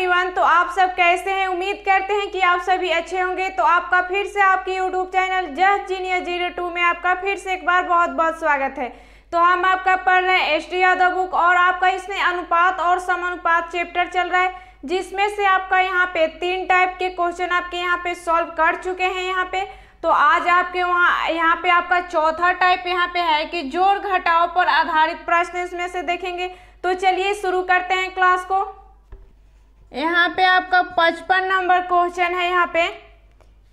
Everyone, तो आप सब कैसे हैं। उम्मीद करते हैं कि आप सभी अच्छे होंगे। तो आपका फिर से आपके यूट्यूब चैनल जस्ट जीनियस 02 में आपका फिर से एक बार बहुत बहुत स्वागत है। तो हम आपका पढ़ रहे हैं एस डी यादव बुक और आपका इसमें अनुपात और समानुपात चैप्टर चल रहा है, जिसमें से आपका यहाँ पे 3 टाइप के क्वेश्चन आपके यहाँ पे सॉल्व कर चुके हैं यहाँ पे। तो आज आपके यहाँ पे आपका चौथा टाइप यहाँ पे है कि जोड़ घटाव पर आधारित प्रश्न इसमें से देखेंगे। तो चलिए शुरू करते हैं क्लास को। यहाँ पे आपका 55 नंबर क्वेश्चन है यहाँ पे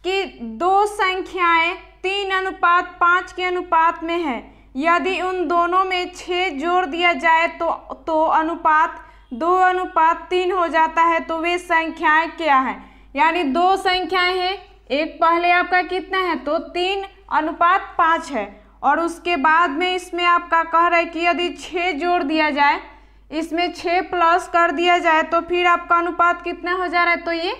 कि दो संख्याएं 3:5 के अनुपात में है, यदि उन दोनों में 6 जोड़ दिया जाए तो अनुपात 2:3 हो जाता है। तो वे संख्याएं क्या हैं। यानी दो संख्याएं हैं, एक पहले आपका कितना है तो 3:5 है और उसके बाद में इसमें आपका कह रहा है कि यदि 6 जोड़ दिया जाए, इसमें 6 प्लस कर दिया जाए तो फिर आपका अनुपात कितना हो जा रहा है तो ये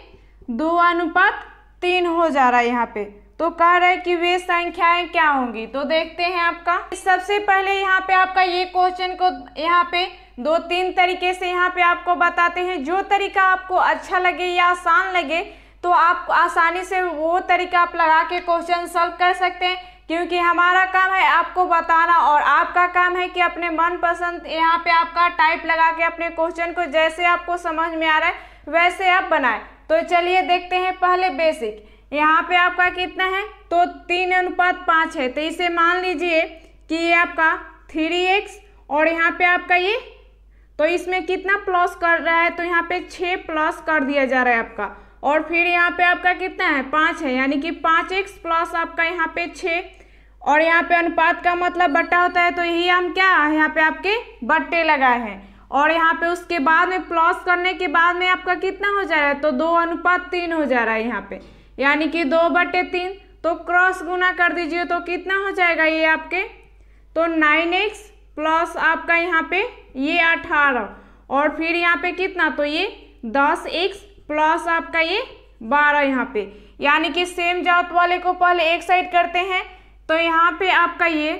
2:3 हो जा रहा है यहाँ पे। तो कह रहा है कि वे संख्याएं क्या होंगी। तो देखते हैं आपका सबसे पहले यहाँ पे आपका ये क्वेश्चन को यहाँ पे 2-3 तरीके से यहाँ पे आपको बताते हैं। जो तरीका आपको अच्छा लगे या आसान लगे तो आप आसानी से वो तरीका आप लगा के क्वेश्चन सॉल्व कर सकते हैं, क्योंकि हमारा काम है आपको बताना और आपका काम है कि अपने मनपसंद यहाँ पे आपका टाइप लगा के अपने क्वेश्चन को जैसे आपको समझ में आ रहा है वैसे आप बनाएं। तो चलिए देखते हैं पहले बेसिक। यहाँ पे आपका कितना है तो 3:5 है, तो इसे मान लीजिए कि ये आपका 3x और यहाँ पे आपका ये, तो इसमें कितना प्लस कर रहा है तो यहाँ पे 6 प्लस कर दिया जा रहा है आपका। और फिर यहाँ पे आपका कितना है 5 है, यानी कि 5x प्लस आपका यहाँ पे 6 और यहाँ पे अनुपात का मतलब बट्टा होता है, तो यही हम क्या यहाँ पे आपके बट्टे लगाए हैं। और यहाँ पे उसके बाद में प्लस करने के बाद में आपका कितना हो जा रहा है तो 2:3 हो जा रहा है यहाँ पे, यानी कि 2/3। तो क्रॉस गुना कर दीजिए तो कितना हो जाएगा ये आपके तो 9x प्लस आपका यहाँ पे ये 18 और फिर यहाँ पे कितना तो ये 10x प्लस आपका ये 12 यहाँ पे, यानी कि सेम जात वाले को पहले एक साइड करते हैं। तो यहाँ पे आपका ये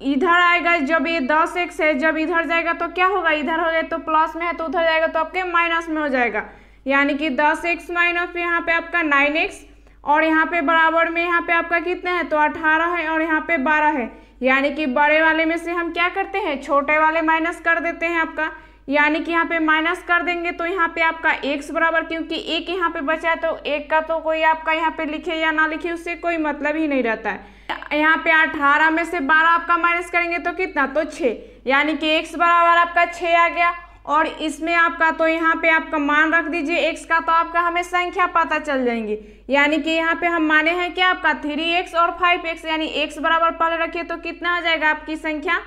इधर आएगा, जब ये 10x है जब इधर जाएगा तो क्या होगा, इधर हो गया तो प्लस में है तो उधर जाएगा तो आपके माइनस में हो जाएगा, यानी कि 10x माइनस यहाँ पे आपका 9x और यहाँ पे बराबर में यहाँ पे आपका कितना है तो 18 है और यहाँ पे 12 है, यानी कि बड़े वाले में से हम क्या करते हैं छोटे वाले माइनस कर देते हैं आपका, यानी कि यहाँ पे माइनस कर देंगे तो यहाँ पे आपका x बराबर, क्योंकि एक यहाँ पे बचा है तो एक का तो कोई आपका यहाँ पे लिखे या ना लिखे उससे कोई मतलब ही नहीं रहता है। यहाँ पे 18 में से 12 आपका माइनस करेंगे तो कितना तो 6, यानी कि x बराबर आपका 6 आ गया। और इसमें आपका तो यहाँ पे आपका मान रख दीजिए x का, तो आपका हमें संख्या पता चल जाएंगी, यानी कि यहाँ पे हम माने हैं कि आपका 3x और 5x, यानी x बराबर पहले रखिए तो कितना हो जाएगा आपकी संख्या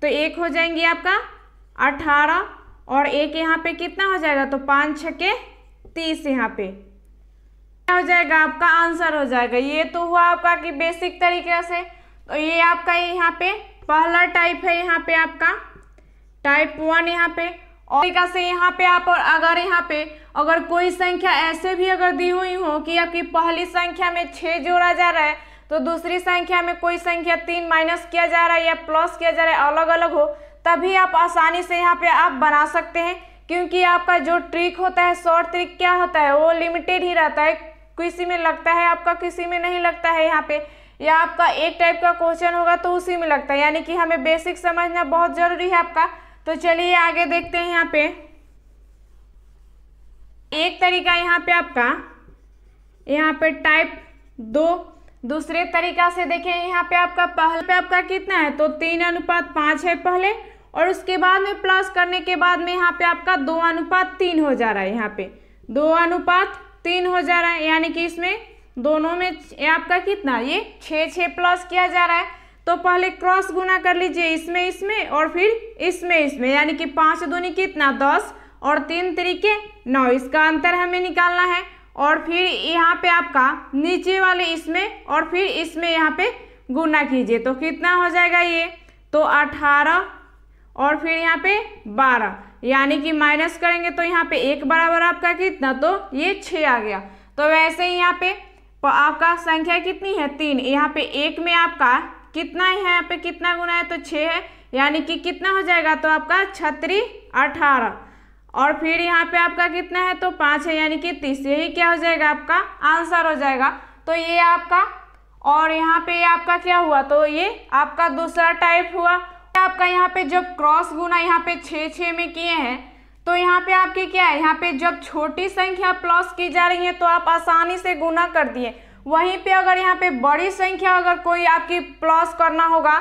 तो 1 हो जाएंगी आपका 18 और 1 यहाँ पे कितना हो जाएगा तो 5×6 30 यहाँ पे क्या हो जाएगा आपका आंसर हो जाएगा। ये तो हुआ आपका कि बेसिक तरीके से। तो ये आपका यहाँ पे पहला टाइप है, यहाँ पे आपका टाइप 1 यहाँ पे। और तरीका से यहाँ पे आप अगर कोई संख्या ऐसे भी अगर दी हुई हो कि आपकी पहली संख्या में 6 जोड़ा जा रहा है तो दूसरी संख्या में कोई संख्या 3 माइनस किया जा रहा है या प्लस किया जा रहा है, अलग अलग हो, तभी आप आसानी से यहाँ पे आप बना सकते हैं। क्योंकि आपका जो ट्रिक होता है शॉर्ट ट्रिक क्या होता है वो लिमिटेड ही रहता है, किसी में लगता है आपका किसी में नहीं लगता है यहाँ पे, या आपका एक टाइप का क्वेश्चन होगा तो उसी में लगता है, यानी कि हमें बेसिक समझना बहुत जरूरी है आपका। तो चलिए आगे देखते हैं। यहाँ पे एक तरीका यहाँ पे आपका यहाँ पे टाइप 2 दूसरे तरीका से देखें। यहाँ पे आपका पहले पे आपका कितना है तो 3:5 है पहले और उसके बाद में प्लस करने के बाद में यहाँ पे आपका 2:3 हो जा रहा है, यहाँ पे 2:3 हो जा रहा है, यानी कि इसमें दोनों में आपका कितना ये 6 प्लस किया जा रहा है। तो पहले क्रॉस गुना कर लीजिए इसमें और फिर इसमें, यानी कि 5 दूनी कितना 10 और 3 तरीके 9, इसका अंतर हमें निकालना है। और फिर यहाँ पे आपका नीचे वाले इसमें और फिर इसमें यहाँ पे गुना कीजिए तो कितना हो जाएगा ये तो 18 और फिर यहाँ पे 12, यानी कि माइनस करेंगे तो यहाँ पे 1 बराबर आपका कितना तो ये 6 आ गया। तो वैसे ही यहाँ पे आपका संख्या कितनी है 3, यहाँ पे 1 में आपका कितना है यहाँ पे कितना गुना है तो 6 है, यानी कि कितना हो जाएगा तो आपका 6×3 18 और फिर यहाँ पे आपका कितना है तो 5 है यानी कि 30। यही क्या हो जाएगा आपका आंसर हो जाएगा। तो ये आपका, और यहाँ पे आपका क्या हुआ तो ये आपका दूसरा टाइप हुआ। आपका यहाँ पे जब क्रॉस गुना यहाँ पे 6 में किए हैं तो यहाँ पे आपकी क्या है, यहाँ पे जब छोटी संख्या प्लस की जा रही है तो आप आसानी से गुना कर दिए। वहीं पे अगर यहाँ पे बड़ी संख्या अगर कोई आपकी प्लस करना होगा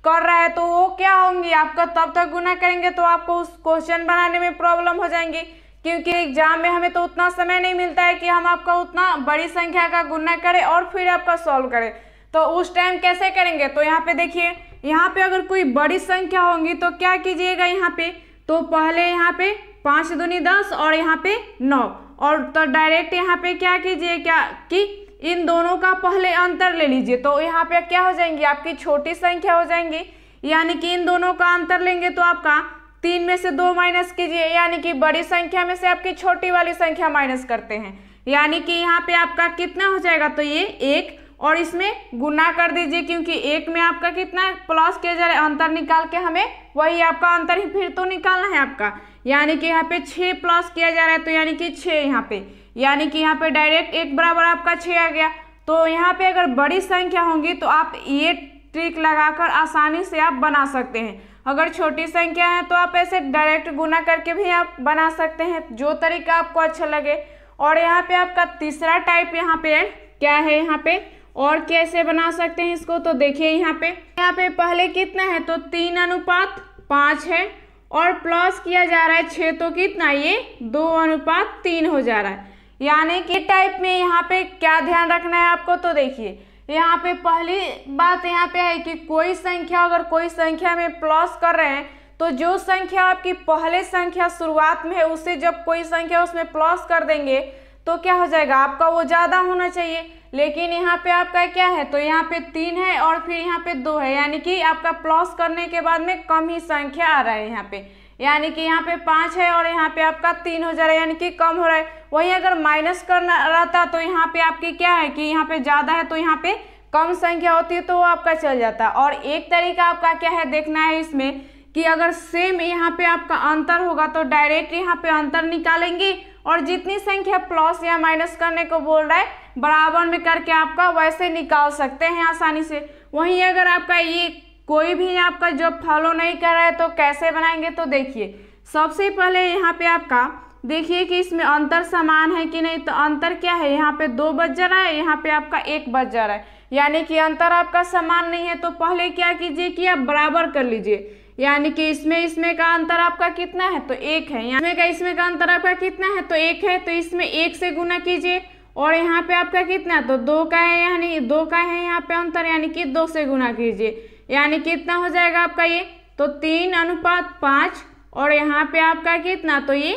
कर रहा है तो वो क्या होंगी आपका, तब तक गुना करेंगे तो आपको उस क्वेश्चन बनाने में प्रॉब्लम हो जाएंगी, क्योंकि एग्जाम में हमें तो उतना समय नहीं मिलता है कि हम आपका उतना बड़ी संख्या का गुना करें और फिर आपका सॉल्व करें। तो उस टाइम कैसे करेंगे, तो यहाँ पे देखिए, यहाँ पे अगर कोई बड़ी संख्या होंगी तो क्या कीजिएगा, यहाँ पे तो पहले यहाँ पे 5 दूनी 10 और यहाँ पे 9, और तो डायरेक्ट यहाँ पे क्या कीजिए क्या कि इन दोनों का पहले अंतर ले लीजिए। तो यहाँ पे क्या हो जाएंगी आपकी छोटी संख्या हो जाएंगी, यानी कि इन दोनों का अंतर लेंगे तो आपका 3 में से 2 माइनस कीजिए, यानी कि बड़ी संख्या में से आपकी छोटी वाली संख्या माइनस करते हैं, यानी कि यहाँ पे आपका कितना हो जाएगा तो ये 1, और इसमें गुना कर दीजिए क्योंकि 1 में आपका कितना प्लस किया जा रहा है, अंतर निकाल के हमें वही आपका अंतर ही फिर तो निकालना है आपका, यानी कि यहाँ पे 6 प्लस किया जा रहा है तो यानी कि 6 यहाँ पे, यानी कि यहाँ पे डायरेक्ट 1 बराबर आपका 6 आ गया। तो यहाँ पे अगर बड़ी संख्या होंगी तो आप ये ट्रिक लगाकर आसानी से आप बना सकते हैं। अगर छोटी संख्या है तो आप ऐसे डायरेक्ट गुना करके भी आप बना सकते हैं, जो तरीका आपको अच्छा लगे। और यहाँ पे आपका तीसरा टाइप यहाँ पे क्या है, यहाँ पे और कैसे बना सकते हैं इसको, तो देखिए यहाँ पे पहले कितना है तो 3:5 है और प्लस किया जा रहा है 6, तो कितना ये 2:3 हो जा रहा है। यानी कि टाइप में यहाँ पे क्या ध्यान रखना है आपको, तो देखिए यहाँ पे पहली बात यहाँ पे है कि कोई संख्या अगर कोई संख्या में प्लस कर रहे हैं तो जो संख्या आपकी पहले संख्या शुरुआत में है उससे जब कोई संख्या उसमें प्लस कर देंगे तो क्या हो जाएगा आपका वो ज़्यादा होना चाहिए, लेकिन यहाँ पे आपका क्या है तो यहाँ पे 3 है और फिर यहाँ पे 2 है, यानी कि आपका प्लस करने के बाद में कम ही संख्या आ रहा है यहाँ पे, यानी कि यहाँ पे 5 है और यहाँ पे आपका 3 हो जा रहा है, यानी कि कम हो रहा है। वहीं अगर माइनस करना रहता तो यहाँ पे आपकी क्या है कि यहाँ पे ज़्यादा है तो यहाँ पे कम संख्या होती है तो वो आपका चल जाता। और एक तरीका आपका क्या है देखना है इसमें कि अगर सेम यहाँ पे आपका अंतर होगा तो डायरेक्ट यहाँ पे अंतर निकालेंगे और जितनी संख्या प्लस या माइनस करने को बोल रहा है बराबर में करके आपका वैसे निकाल सकते हैं आसानी से। वहीं अगर आपका ये कोई भी आपका जब फॉलो नहीं कर रहा है तो कैसे बनाएंगे, तो देखिए सबसे पहले यहाँ पे आपका देखिए कि इसमें अंतर समान है कि नहीं, तो अंतर क्या है यहाँ पे 2 बच जा रहा है, यहाँ पे आपका 1 बच जा रहा है, यानी कि अंतर आपका समान नहीं है। तो पहले क्या कीजिए कि आप बराबर कर लीजिए, यानी कि इसमें का अंतर आपका कितना है तो 1 है, इसमें का अंतर आपका कितना है तो 1 है, तो इसमें 1 से गुना कीजिए और यहाँ पे आपका कितना तो 2 का है, यानी 2 का है यहाँ पे अंतर, यानी कि 2 से गुना कीजिए, यानी कितना हो जाएगा आपका ये तो 3:5 और यहाँ पे आपका कितना तो ये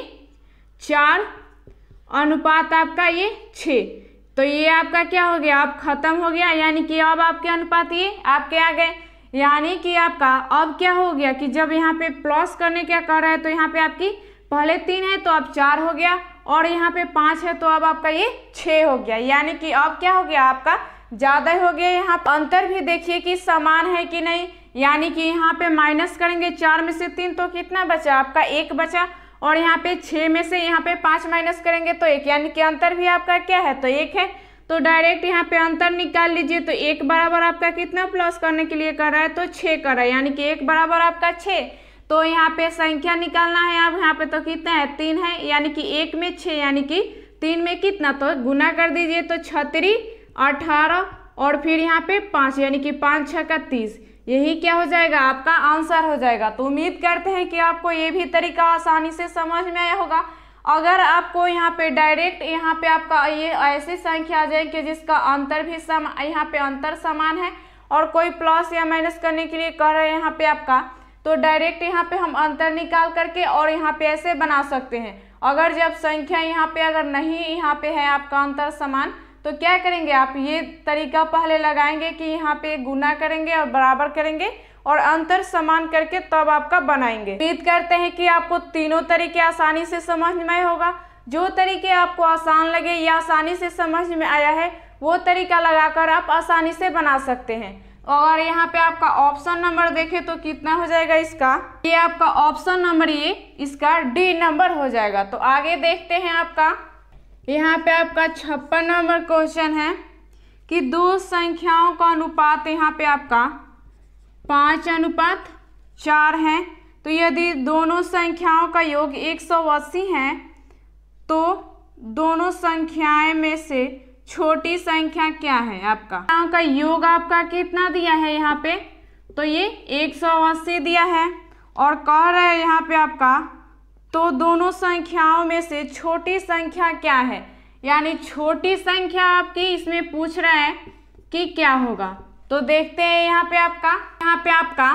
4 अनुपात आपका ये 6। तो ये आपका क्या हो गया अब खत्म हो गया, यानी कि अब आपके अनुपात ये आपके आ गए, यानी कि आपका अब क्या हो गया कि जब यहाँ पे प्लस करने क्या कर रहा है तो यहाँ पे आपकी पहले 3 है तो अब 4 हो गया और यहाँ पे 5 है तो अब आपका ये 6 हो गया, यानी कि अब क्या हो गया आपका ज़्यादा हो गया। यहाँ पर अंतर भी देखिए कि समान है कि नहीं, यानी कि यहाँ पे माइनस करेंगे 4 में से 3 तो कितना बचा आपका 1 बचा, और यहाँ पे 6 में से यहाँ पे 5 माइनस करेंगे तो 1, यानी कि अंतर भी आपका क्या है तो 1 है। तो डायरेक्ट यहाँ पे अंतर निकाल लीजिए, तो 1 बराबर आपका कितना प्लस करने के लिए कर रहा है तो 6 कर रहा है, यानी कि 1 बराबर आपका 6। तो यहाँ पे संख्या निकालना है अब यहाँ पे तो कितना है 3 है, यानी कि 1 में 6 यानी कि 3 में कितना तो गुना कर दीजिए तो 6×3 18 और फिर यहाँ पे 5 यानी कि 5×6 30, यही क्या हो जाएगा आपका आंसर हो जाएगा। तो उम्मीद करते हैं कि आपको ये भी तरीका आसानी से समझ में आया होगा। अगर आपको यहाँ पे डायरेक्ट यहाँ पे आपका ये ऐसी संख्या आ जाए कि जिसका अंतर भी यहाँ पे अंतर समान है और कोई प्लस या माइनस करने के लिए कह रहे हैं यहाँ पे आपका, तो डायरेक्ट यहाँ पे हम अंतर निकाल करके और यहाँ पे ऐसे बना सकते हैं। अगर जब संख्या यहाँ पे अगर नहीं यहाँ पे है आपका अंतर समान तो क्या करेंगे आप ये तरीका पहले लगाएंगे कि यहाँ पे गुना करेंगे और बराबर करेंगे और अंतर समान करके तब आपका बनाएंगे। उम्मीद करते हैं कि आपको तीनों तरीके आसानी से समझ में आया होगा। जो तरीके आपको आसान लगे या आसानी से समझ में आया है वो तरीका लगाकर आप आसानी से बना सकते हैं। और यहाँ पे आपका ऑप्शन नंबर देखें तो कितना हो जाएगा इसका, ये आपका ऑप्शन नंबर ये इसका डी नंबर हो जाएगा। तो आगे देखते हैं आपका, यहाँ पे आपका 56 नंबर क्वेश्चन है कि दो संख्याओं का अनुपात यहाँ पे आपका 5:4 है। तो यदि दोनों संख्याओं का योग 180 है तो दोनों संख्याएं में से छोटी संख्या क्या है आपका। संख्याओं का योग आपका कितना दिया है यहाँ पे, तो ये 180 दिया है और कह रहा है यहाँ पे आपका तो दोनों संख्याओं में से छोटी संख्या क्या है, यानी छोटी संख्या आपकी इसमें पूछ रहा है कि क्या होगा। तो देखते हैं यहाँ पे आपका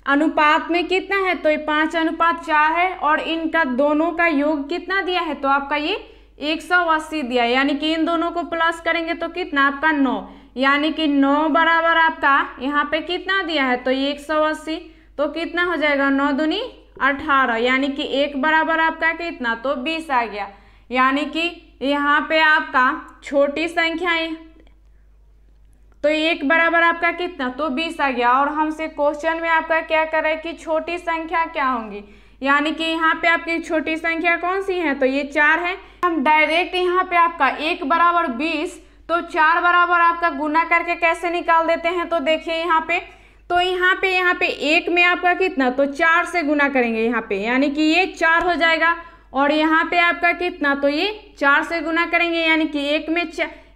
अनुपात में कितना है, तो ये 5:4 है और इनका दोनों का योग कितना दिया है, तो आपका ये 180 दिया है, यानी कि इन दोनों को प्लस करेंगे तो कितना आपका 9, यानी कि 9 बराबर आपका यहाँ पे कितना दिया है, तो ये 180, तो कितना हो जाएगा 9 दूनी 18, यानी कि 1 बराबर आपका कितना, तो 20 आ गया। यानी कि यहाँ पे आपका छोटी संख्या है तो 1 बराबर आपका कितना, तो 20 आ गया। और हमसे क्वेश्चन में आपका क्या कर रहा है कि छोटी संख्या क्या होंगी, यानी कि यहाँ पे आपकी छोटी संख्या कौन सी है, तो ये 4 है। हम डायरेक्ट यहाँ पे आपका 1 बराबर 20 तो 4 बराबर आपका गुना करके कैसे निकाल देते हैं, तो देखिए यहाँ पे, तो यहाँ पे 1 में आपका कितना, तो 4 से गुना करेंगे यहाँ पे, यानी कि ये 4 हो जाएगा। और यहाँ पे आपका कितना, तो ये 4 से गुना करेंगे, यानी कि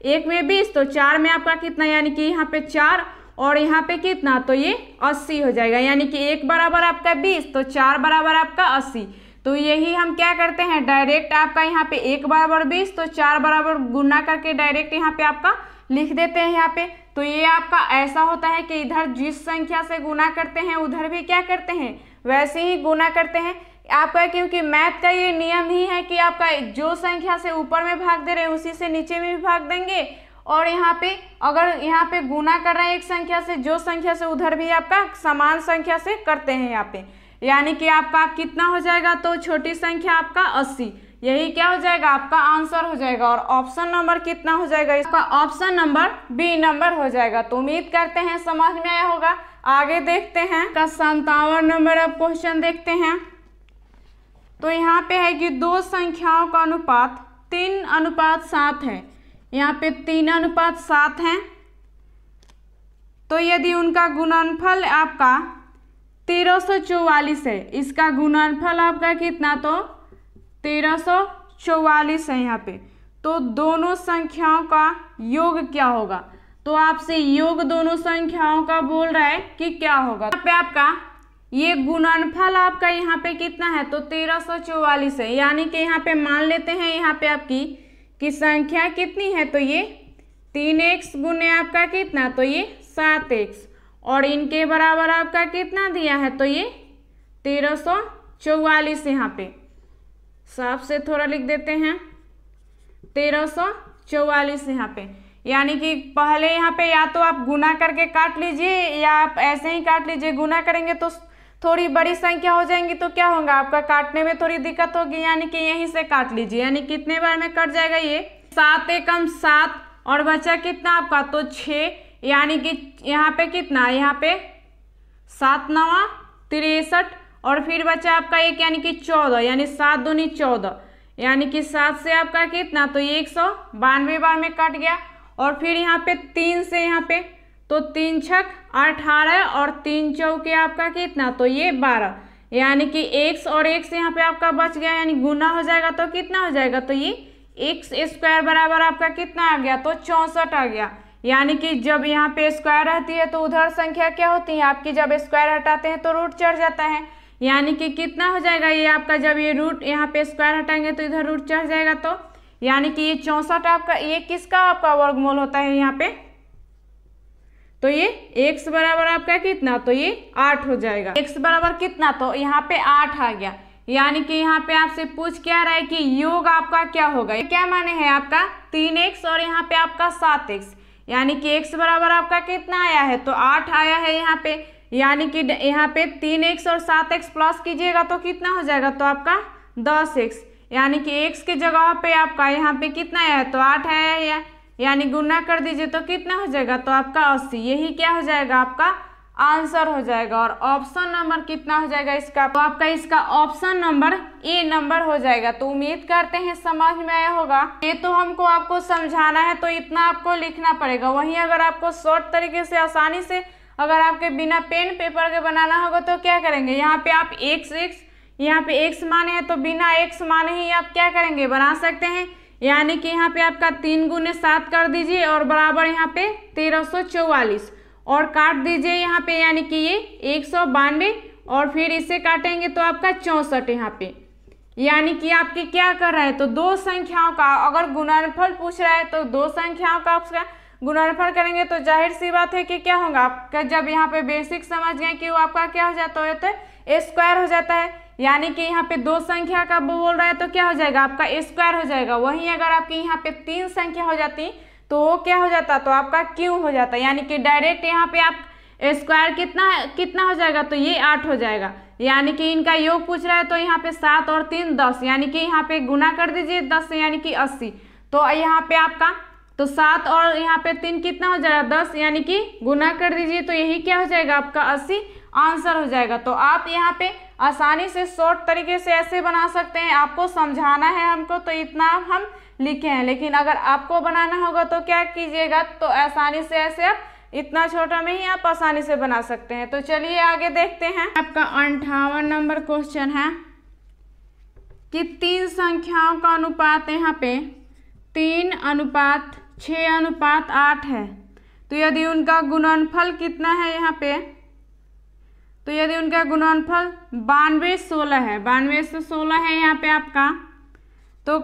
1 में 20 तो 4 में आपका कितना, यानी कि यहाँ पे 4 और यहाँ पे कितना, तो ये 80 हो जाएगा। यानी कि 1 बराबर आपका 20 तो 4 बराबर आपका 80। तो यही हम क्या करते हैं, डायरेक्ट आपका यहाँ पे 1 बराबर 20 तो 4 बराबर गुना करके डायरेक्ट यहाँ पे आपका लिख देते हैं यहाँ पे। तो ये आपका ऐसा होता है कि इधर जिस संख्या से गुना करते हैं उधर भी क्या करते हैं, वैसे ही गुना करते हैं आपका, क्योंकि मैथ का ये नियम ही है कि आपका जो संख्या से ऊपर में भाग दे रहे हैं उसी से नीचे में भी भाग देंगे। और यहाँ पे अगर यहाँ पे गुना कर रहे हैं एक संख्या से, जो संख्या से उधर भी आपका समान संख्या से करते हैं यहाँ पे, यानी कि आपका कितना हो जाएगा, तो छोटी संख्या आपका 80, यही क्या हो जाएगा आपका आंसर हो जाएगा। और ऑप्शन नंबर कितना हो जाएगा इसका, ऑप्शन नंबर बी नंबर हो जाएगा। तो उम्मीद करते हैं समझ में आया होगा। आगे देखते हैं का 57 नंबर अब क्वेश्चन देखते हैं। तो यहाँ पे है कि दो संख्याओं का अनुपात 3:7 है, यहाँ पे 3:7 है। तो यदि उनका गुणनफल आपका 1344 है, इसका गुणनफल आपका कितना, तो 1344 है यहाँ पे, तो दोनों संख्याओं का योग क्या होगा। तो आपसे योग दोनों संख्याओं का बोल रहा है कि क्या होगा। यहाँ पे आपका ये गुणनफल आपका यहाँ पे कितना है, तो 1344 है, यानी कि यहाँ पे मान लेते हैं यहाँ पे आपकी कि संख्या कितनी है, तो ये 3x गुने आपका कितना, तो ये 7x और इनके बराबर आपका कितना दिया है, तो ये 1344 यहाँ पे साफ से थोड़ा लिख देते हैं 1344 यहाँ पे, यानी कि पहले यहाँ पे या तो आप गुना करके काट लीजिए या आप ऐसे ही काट लीजिए। गुना करेंगे तो थोड़ी बड़ी संख्या हो जाएंगी तो क्या होगा आपका काटने में थोड़ी दिक्कत होगी, यानी कि यहीं से काट लीजिए, यानी कितने बार में कट जाएगा ये 7 एकम 7 और बचा कितना आपका, तो 6, यानी कि यहाँ पे कितना, यहाँ पे 7 9 63 और फिर बचा आपका एक यानी कि 14, यानी 7 दूनी 14, यानी कि 7 से आपका कितना, तो ये 192 बार में कट गया। और फिर यहाँ पे 3 से यहाँ पे तो 3 छक 18 और 3 चौके आपका कितना, तो ये 12, यानी कि x और x यहाँ पे आपका बच गया, यानी गुना हो जाएगा तो कितना हो जाएगा, तो ये x² बराबर आपका कितना आ गया, तो 64 आ गया। यानी कि जब यहाँ पे स्क्वायर रहती है तो उधर संख्या क्या होती है आपकी, जब स्क्वायर हटाते हैं तो रूट चढ़ जाता है, यानी कि कितना हो जाएगा ये आपका, जब ये रूट यहाँ पे स्क्वायर हटाएंगे तो इधर रूट चढ़ जाएगा, तो यानी कि ये 64 आपका, ये किसका आपका वर्गमूल होता है यहाँ पे, तो ये x बराबर आपका कितना, तो ये 8 हो जाएगा। x बराबर कितना, तो यहाँ पे 8 आ गया। यानी कि यहाँ पे आपसे पूछ क्या रहा है कि योग आपका क्या होगा, क्या माने है आपका 3x और यहाँ पे आपका 7x, यानी कि x बराबर आपका कितना आया है, तो 8 आया है यहाँ पे, यानी कि यहाँ पे 3x और 7x प्लस कीजिएगा तो कितना हो जाएगा, तो आपका 10x, यानी कि x की जगह पे आपका यहाँ पे कितना आया है, तो 8 आया है, यानी गुना कर दीजिए तो कितना हो जाएगा, तो आपका 80। यही क्या हो जाएगा, आपका आंसर हो जाएगा। और ऑप्शन नंबर कितना हो जाएगा इसका, तो आपका इसका ऑप्शन नंबर ए नंबर हो जाएगा। तो उम्मीद करते हैं समझ में आया होगा। ये तो हमको आपको समझाना है तो इतना आपको लिखना पड़ेगा। वहीं अगर आपको शॉर्ट तरीके से आसानी से अगर आपके बिना पेन पेपर के बनाना होगा तो क्या करेंगे, यहाँ पे आप यहाँ पे x माने हैं तो बिना x माने ही आप क्या करेंगे, बना सकते हैं। यानी कि यहाँ पे आपका 3 गुने 7 कर दीजिए और बराबर यहाँ पे 1344 और काट दीजिए यहाँ पे, यानी कि ये 192 और फिर इसे काटेंगे तो आपका 64 यहाँ पे। यानी कि आपके क्या कर रहा है, तो दो संख्याओं का अगर गुणनफल पूछ रहा है तो दो संख्याओं का आपका गुणनफल करेंगे तो जाहिर सी बात है कि क्या होगा आपका, जब यहाँ पे बेसिक समझ गए कि वो आपका क्या हो जाता है, ए स्क्वायर हो जाता है। यानी कि यहाँ पे दो संख्या का बोल रहा है तो क्या हो जाएगा, आपका ए स्क्वायर हो जाएगा। वहीं अगर आपकी यहाँ पे 3 संख्या हो जाती तो वो क्या हो जाता, तो आपका क्यों हो जाता। यानी कि डायरेक्ट यहाँ पे आप स्क्वायर कितना हो जाएगा, तो ये 8 हो जाएगा। यानी कि इनका योग पूछ रहा है तो यहाँ पे 7 और 3 10, यानी कि यहाँ पे गुना कर दीजिए 10 से, यानी कि 80। तो यहाँ पे आपका तो 7 और यहाँ पे 3 कितना हो जाएगा, 10, यानी कि गुना कर दीजिए तो यही क्या हो जाएगा, आपका 80 आंसर हो जाएगा। तो आप यहाँ पे आसानी से शॉर्ट तरीके से ऐसे बना सकते हैं। आपको समझाना है हमको तो इतना हम लिखे हैं, लेकिन अगर आपको बनाना होगा तो क्या कीजिएगा, तो आसानी से ऐसे आप इतना छोटा में ही आप आसानी से बना सकते हैं। तो चलिए आगे देखते हैं। आपका 58 नंबर क्वेश्चन है कि 3 संख्याओं का अनुपात यहाँ पे 3:6:8 है। तो यदि उनका गुणनफल कितना है यहाँ पे, तो यदि उनका गुणनफल 92:16 है, 92:16 है यहाँ पे आपका, तो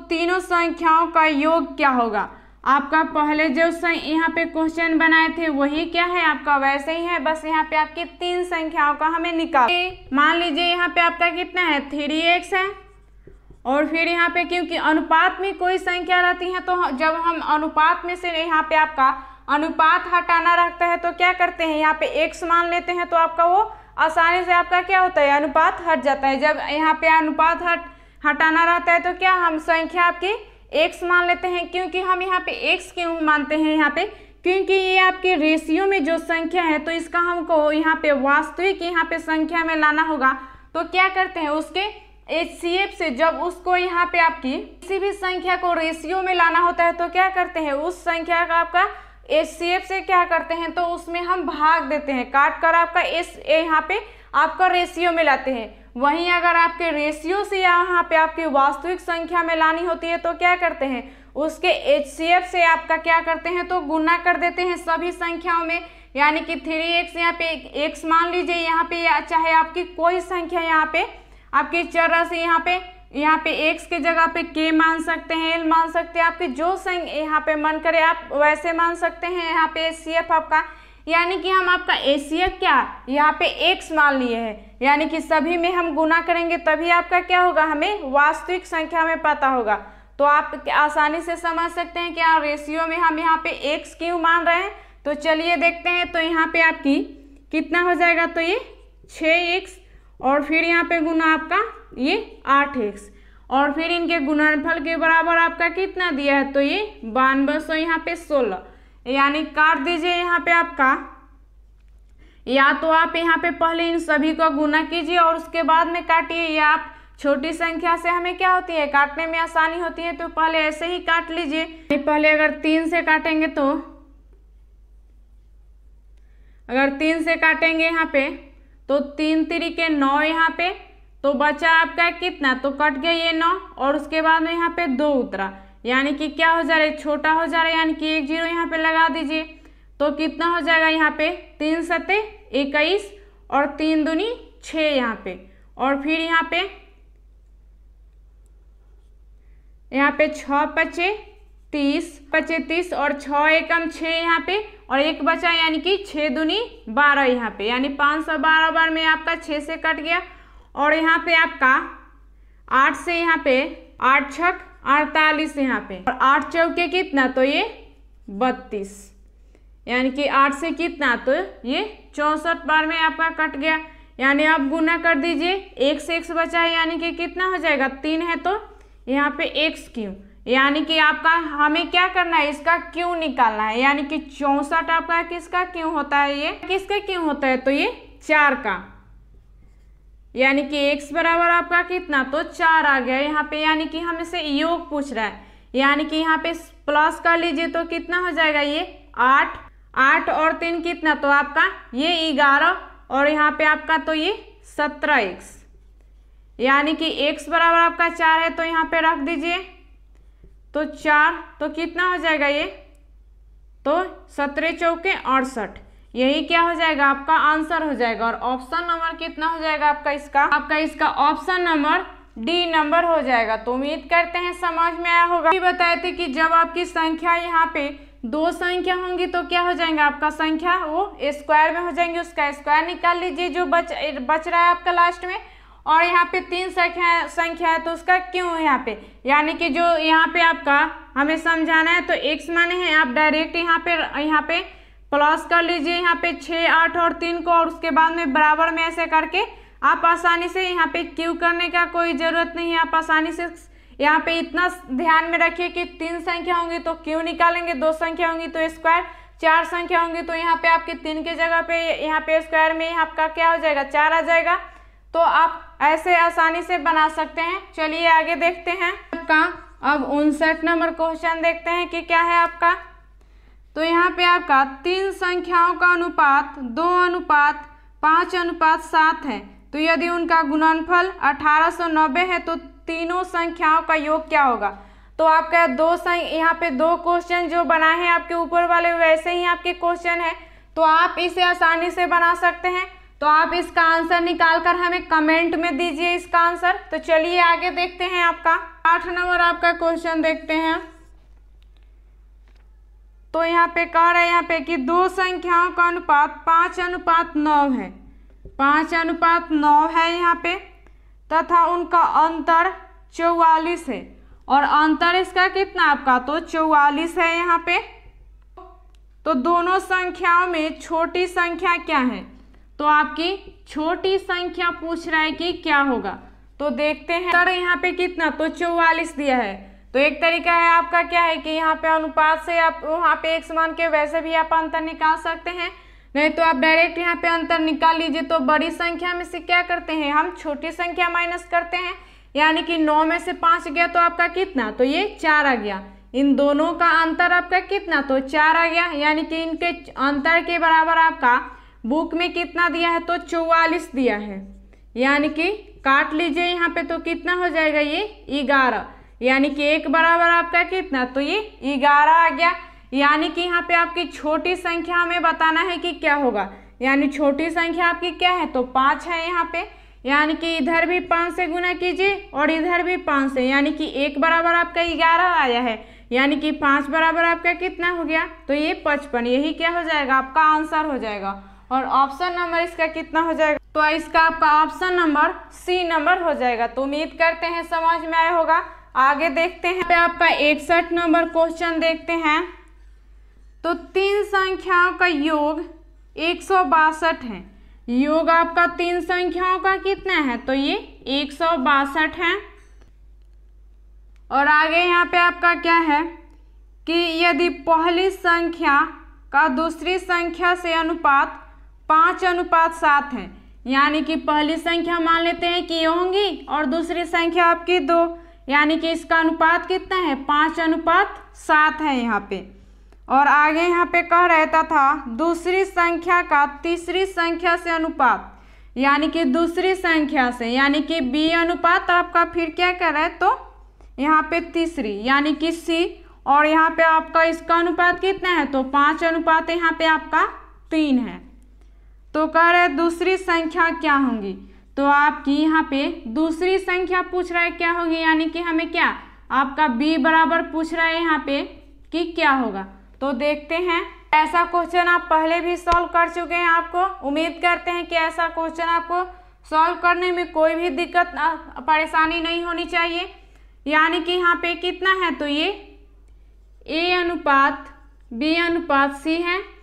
तीनों संख्याओं का योग क्या होगा। आपका पहले जो यहाँ पे क्वेश्चन बनाए थे वही क्या है, आपका वैसे ही है, बस यहाँ पे आपकी 3 संख्याओं का हमें निकाल। मान लीजिए यहाँ पे आपका कितना है, 3x है। और फिर यहाँ पे क्योंकि अनुपात में कोई संख्या रहती है तो जब हम अनुपात में से यहाँ पे आपका अनुपात हटाना रखता है तो क्या करते हैं, यहाँ पे x मान लेते हैं तो आपका वो आसानी से आपका क्या होता है, अनुपात हट जाता है। जब यहाँ पे अनुपात हटाना रहता है तो क्या हम संख्या आपकी x मान लेते हैं। क्योंकि हम यहाँ पे x क्यों मानते हैं यहाँ पे, क्योंकि ये आपके रेशियो में जो संख्या है तो इसका हमको यहाँ पे वास्तविक यहाँ पे संख्या में लाना होगा। तो क्या करते हैं, उसके HCF से जब उसको यहाँ पे आपकी किसी भी संख्या को रेशियो में लाना होता है तो क्या करते हैं, उस संख्या का आपका HCF से क्या करते हैं, तो उसमें हम भाग देते हैं, काट कर आपका यहाँ पे आपका रेशियो में लाते हैं। वहीं अगर आपके रेशियो से यहाँ पे आपकी वास्तविक संख्या में लानी होती है तो क्या करते हैं, उसके HCF से आपका क्या करते हैं, तो गुना कर देते हैं सभी संख्याओं में। यानी कि 3x यहाँ पे x मान लीजिए, यहाँ पे चाहे आपकी कोई संख्या यहाँ पे आपकी चर राशि यहाँ पे x के जगह पे k मान सकते हैं, l मान सकते हैं, आपके जो संख्या यहाँ पे मन करे आप वैसे मान सकते हैं। यहाँ पे HCF आपका, यानी कि हम आपका HCF क्या यहाँ पे x मान लिए हैं, यानी कि सभी में हम गुना करेंगे तभी आपका क्या होगा, हमें वास्तविक संख्या में पता होगा। तो आप आसानी से समझ सकते हैं कि रेशियो में हम यहाँ पे x क्यों मान रहे हैं। तो चलिए देखते हैं। तो यहाँ पे आपकी कितना हो जाएगा, तो ये 6x और फिर यहाँ पे गुना आपका ये 8x और फिर इनके गुणनफल के बराबर आपका कितना दिया है, तो ये 92 यहाँ पे 16, यानी काट दीजिए यहाँ पे आपका, या तो आप यहाँ पे पहले इन सभी का गुना कीजिए और उसके बाद में काटिए, या आप छोटी संख्या से हमें क्या होती है काटने में आसानी होती है तो पहले ऐसे ही काट लीजिए। पहले अगर 3 से काटेंगे तो अगर 3 से काटेंगे यहाँ पे तो 3 3 9 यहाँ पे, तो बचा आपका कितना, तो कट गया ये 9 और उसके बाद में यहाँ पे 2 उतरा, यानी कि क्या हो जा रहा है, छोटा हो जा रहा है, यानी कि 1 0 यहाँ पे लगा दीजिए। तो कितना हो जाएगा यहाँ पे 3 7 21 और 3 दूनी 6 यहाँ पे, और फिर यहाँ पे 6 5 30 5 30 और 6 एकम 6 यहाँ पे और 1 बचा, यानी कि 6 दूनी 12 यहाँ पे, यानी 512 बार में आपका 6 से कट गया। और यहाँ पे आपका 8 से यहाँ पे 8 छक 48 यहाँ पे और 8 चौके कितना, तो ये 32, यानी कि 8 से कितना, तो ये 64 बार में आपका कट गया। यानी आप गुना कर दीजिए, 1 से x बचा है, यानी कि कितना हो जाएगा 3 है तो यहाँ पे x क्यों, यानी कि आपका हमें क्या करना है, इसका क्यों निकालना है। यानी कि 64 आपका किसका क्यों होता है, ये किसका क्यों होता है, तो ये 4 का। यानी कि x बराबर आपका कितना, तो 4 आ गया यहाँ पे। यानी कि हमें से योग पूछ रहा है, यानी कि यहाँ पे प्लस कर लीजिए तो कितना हो जाएगा, ये 8, 8 और 3 कितना, तो आपका ये 11 और यहाँ पे आपका तो ये 17x। यानी कि x बराबर आपका 4 है तो यहाँ पे रख दीजिए, तो 4 तो कितना हो जाएगा ये, तो 17 चौके 68, यही क्या हो जाएगा, आपका आंसर हो जाएगा। और ऑप्शन नंबर कितना हो जाएगा आपका इसका ऑप्शन नंबर डी नंबर हो जाएगा। तो उम्मीद करते हैं समझ में आया होगा। ये बताए थे कि जब आपकी संख्या यहाँ पे 2 संख्या होंगी तो क्या हो जाएगा, आपका संख्या वो स्क्वायर में हो जाएंगे, उसका स्क्वायर निकाल लीजिए जो बच रहा है आपका लास्ट में। और यहाँ पे 3 संख्या है तो उसका क्यों है यहाँ पे, यानी कि जो यहाँ पे आपका हमें समझाना है तो x माने हैं, आप डायरेक्ट यहाँ पे प्लस कर लीजिए यहाँ पे 6, 8 और 3 को, और उसके बाद में बराबर में ऐसे करके आप आसानी से यहाँ पे क्यू करने का कोई ज़रूरत नहीं है। आप आसानी से यहाँ पे इतना ध्यान में रखिए कि 3 संख्या होंगी तो क्यू निकालेंगे, 2 संख्या होंगी तो स्क्वायर, 4 संख्या होंगी तो यहाँ पे आपकी 3 की जगह पे यहाँ पे स्क्वायर में आपका क्या हो जाएगा, 4 आ जाएगा। तो आप ऐसे आसानी से बना सकते हैं। चलिए आगे देखते हैं आपका अब 59 नंबर क्वेश्चन देखते हैं कि क्या है आपका। तो यहाँ पे आपका 3 संख्याओं का अनुपात 2:5:7 है, तो यदि उनका गुणनफल 1890 है तो तीनों संख्याओं का योग क्या होगा। तो आपका यहाँ पे 2 क्वेश्चन जो बनाए हैं आपके ऊपर वाले वैसे ही आपके क्वेश्चन है, तो आप इसे आसानी से बना सकते हैं। तो आप इसका आंसर निकाल कर हमें कमेंट में दीजिए इसका आंसर। तो चलिए आगे देखते हैं आपका 8 नंबर आपका क्वेश्चन देखते हैं। तो यहाँ पे कह रहे हैं यहाँ पे कि 2 संख्याओं का अनुपात 5:9 है, 5:9 है यहाँ पे, तथा उनका अंतर 44 है, और अंतर इसका कितना आपका, तो 44 है यहाँ पे। तो दोनों संख्याओं में छोटी संख्या क्या है, तो आपकी छोटी संख्या पूछ रहा है कि क्या होगा। तो देखते हैं अंतर यहाँ पे कितना, तो 44 दिया है। तो एक तरीका है आपका क्या है कि यहाँ पे अनुपात से आप वहाँ पे x मान के वैसे भी आप अंतर निकाल सकते हैं, नहीं तो आप डायरेक्ट यहाँ पे अंतर निकाल लीजिए। तो बड़ी संख्या में से क्या करते हैं, हम छोटी संख्या माइनस करते हैं, यानी कि 9 में से 5 गया तो आपका कितना, तो ये 4 आ गया। इन दोनों का अंतर आपका कितना, तो 4 आ गया। यानी कि इनके अंतर के बराबर आपका बुक में कितना दिया है, तो 44 दिया है। यानी कि काट लीजिए यहाँ पे, तो कितना हो जाएगा, ये 11। यानी कि 1 बराबर आपका कितना, तो ये 11 आ गया। यानी कि यहाँ पे आपकी छोटी संख्या हमें बताना है कि क्या होगा, यानी छोटी संख्या आपकी क्या है, तो 5 है यहाँ पे। यानी कि इधर भी 5 से गुना कीजिए और इधर भी 5 से, यानी कि 1 बराबर आपका 11 आया है। यानी कि 5 बराबर आपका कितना हो गया, तो ये 55। यही क्या हो जाएगा, आपका आंसर हो जाएगा। और ऑप्शन नंबर इसका कितना हो जाएगा, तो इसका आपका ऑप्शन नंबर सी नंबर हो जाएगा। तो उम्मीद करते हैं समझ में आया होगा। आगे देखते हैं पे आपका 61 नंबर क्वेश्चन देखते हैं। तो 3 संख्याओं का योग 162 है, योग आपका 3 संख्याओं का कितना है, तो ये 162 है। और आगे यहाँ पे आपका क्या है कि यदि पहली संख्या का दूसरी संख्या से अनुपात 5:7 है, यानी कि पहली संख्या मान लेते हैं कि ये होंगी और दूसरी संख्या आपकी 2, यानी कि इसका अनुपात कितना है, 5:7 है यहाँ पे। और आगे यहाँ पे कह रहता था दूसरी संख्या का तीसरी संख्या से अनुपात, यानी कि दूसरी संख्या से, यानी कि b अनुपात आपका फिर क्या कर रहा है, तो यहाँ पे तीसरी यानी कि c, और यहाँ पे आपका इसका अनुपात कितना है, तो 5:, यहाँ पे आपका 3 है। तो कह रहे दूसरी संख्या क्या होंगी, तो आपकी यहाँ पे दूसरी संख्या पूछ रहा है क्या होगी, यानी कि हमें क्या आपका b बराबर पूछ रहा है यहाँ पे कि क्या होगा। तो देखते हैं, ऐसा क्वेश्चन आप पहले भी सॉल्व कर चुके हैं। आपको उम्मीद करते हैं कि ऐसा क्वेश्चन आपको सॉल्व करने में कोई भी दिक्कत परेशानी नहीं होनी चाहिए। यानी कि यहाँ पे कितना है, तो ये a:b:c है,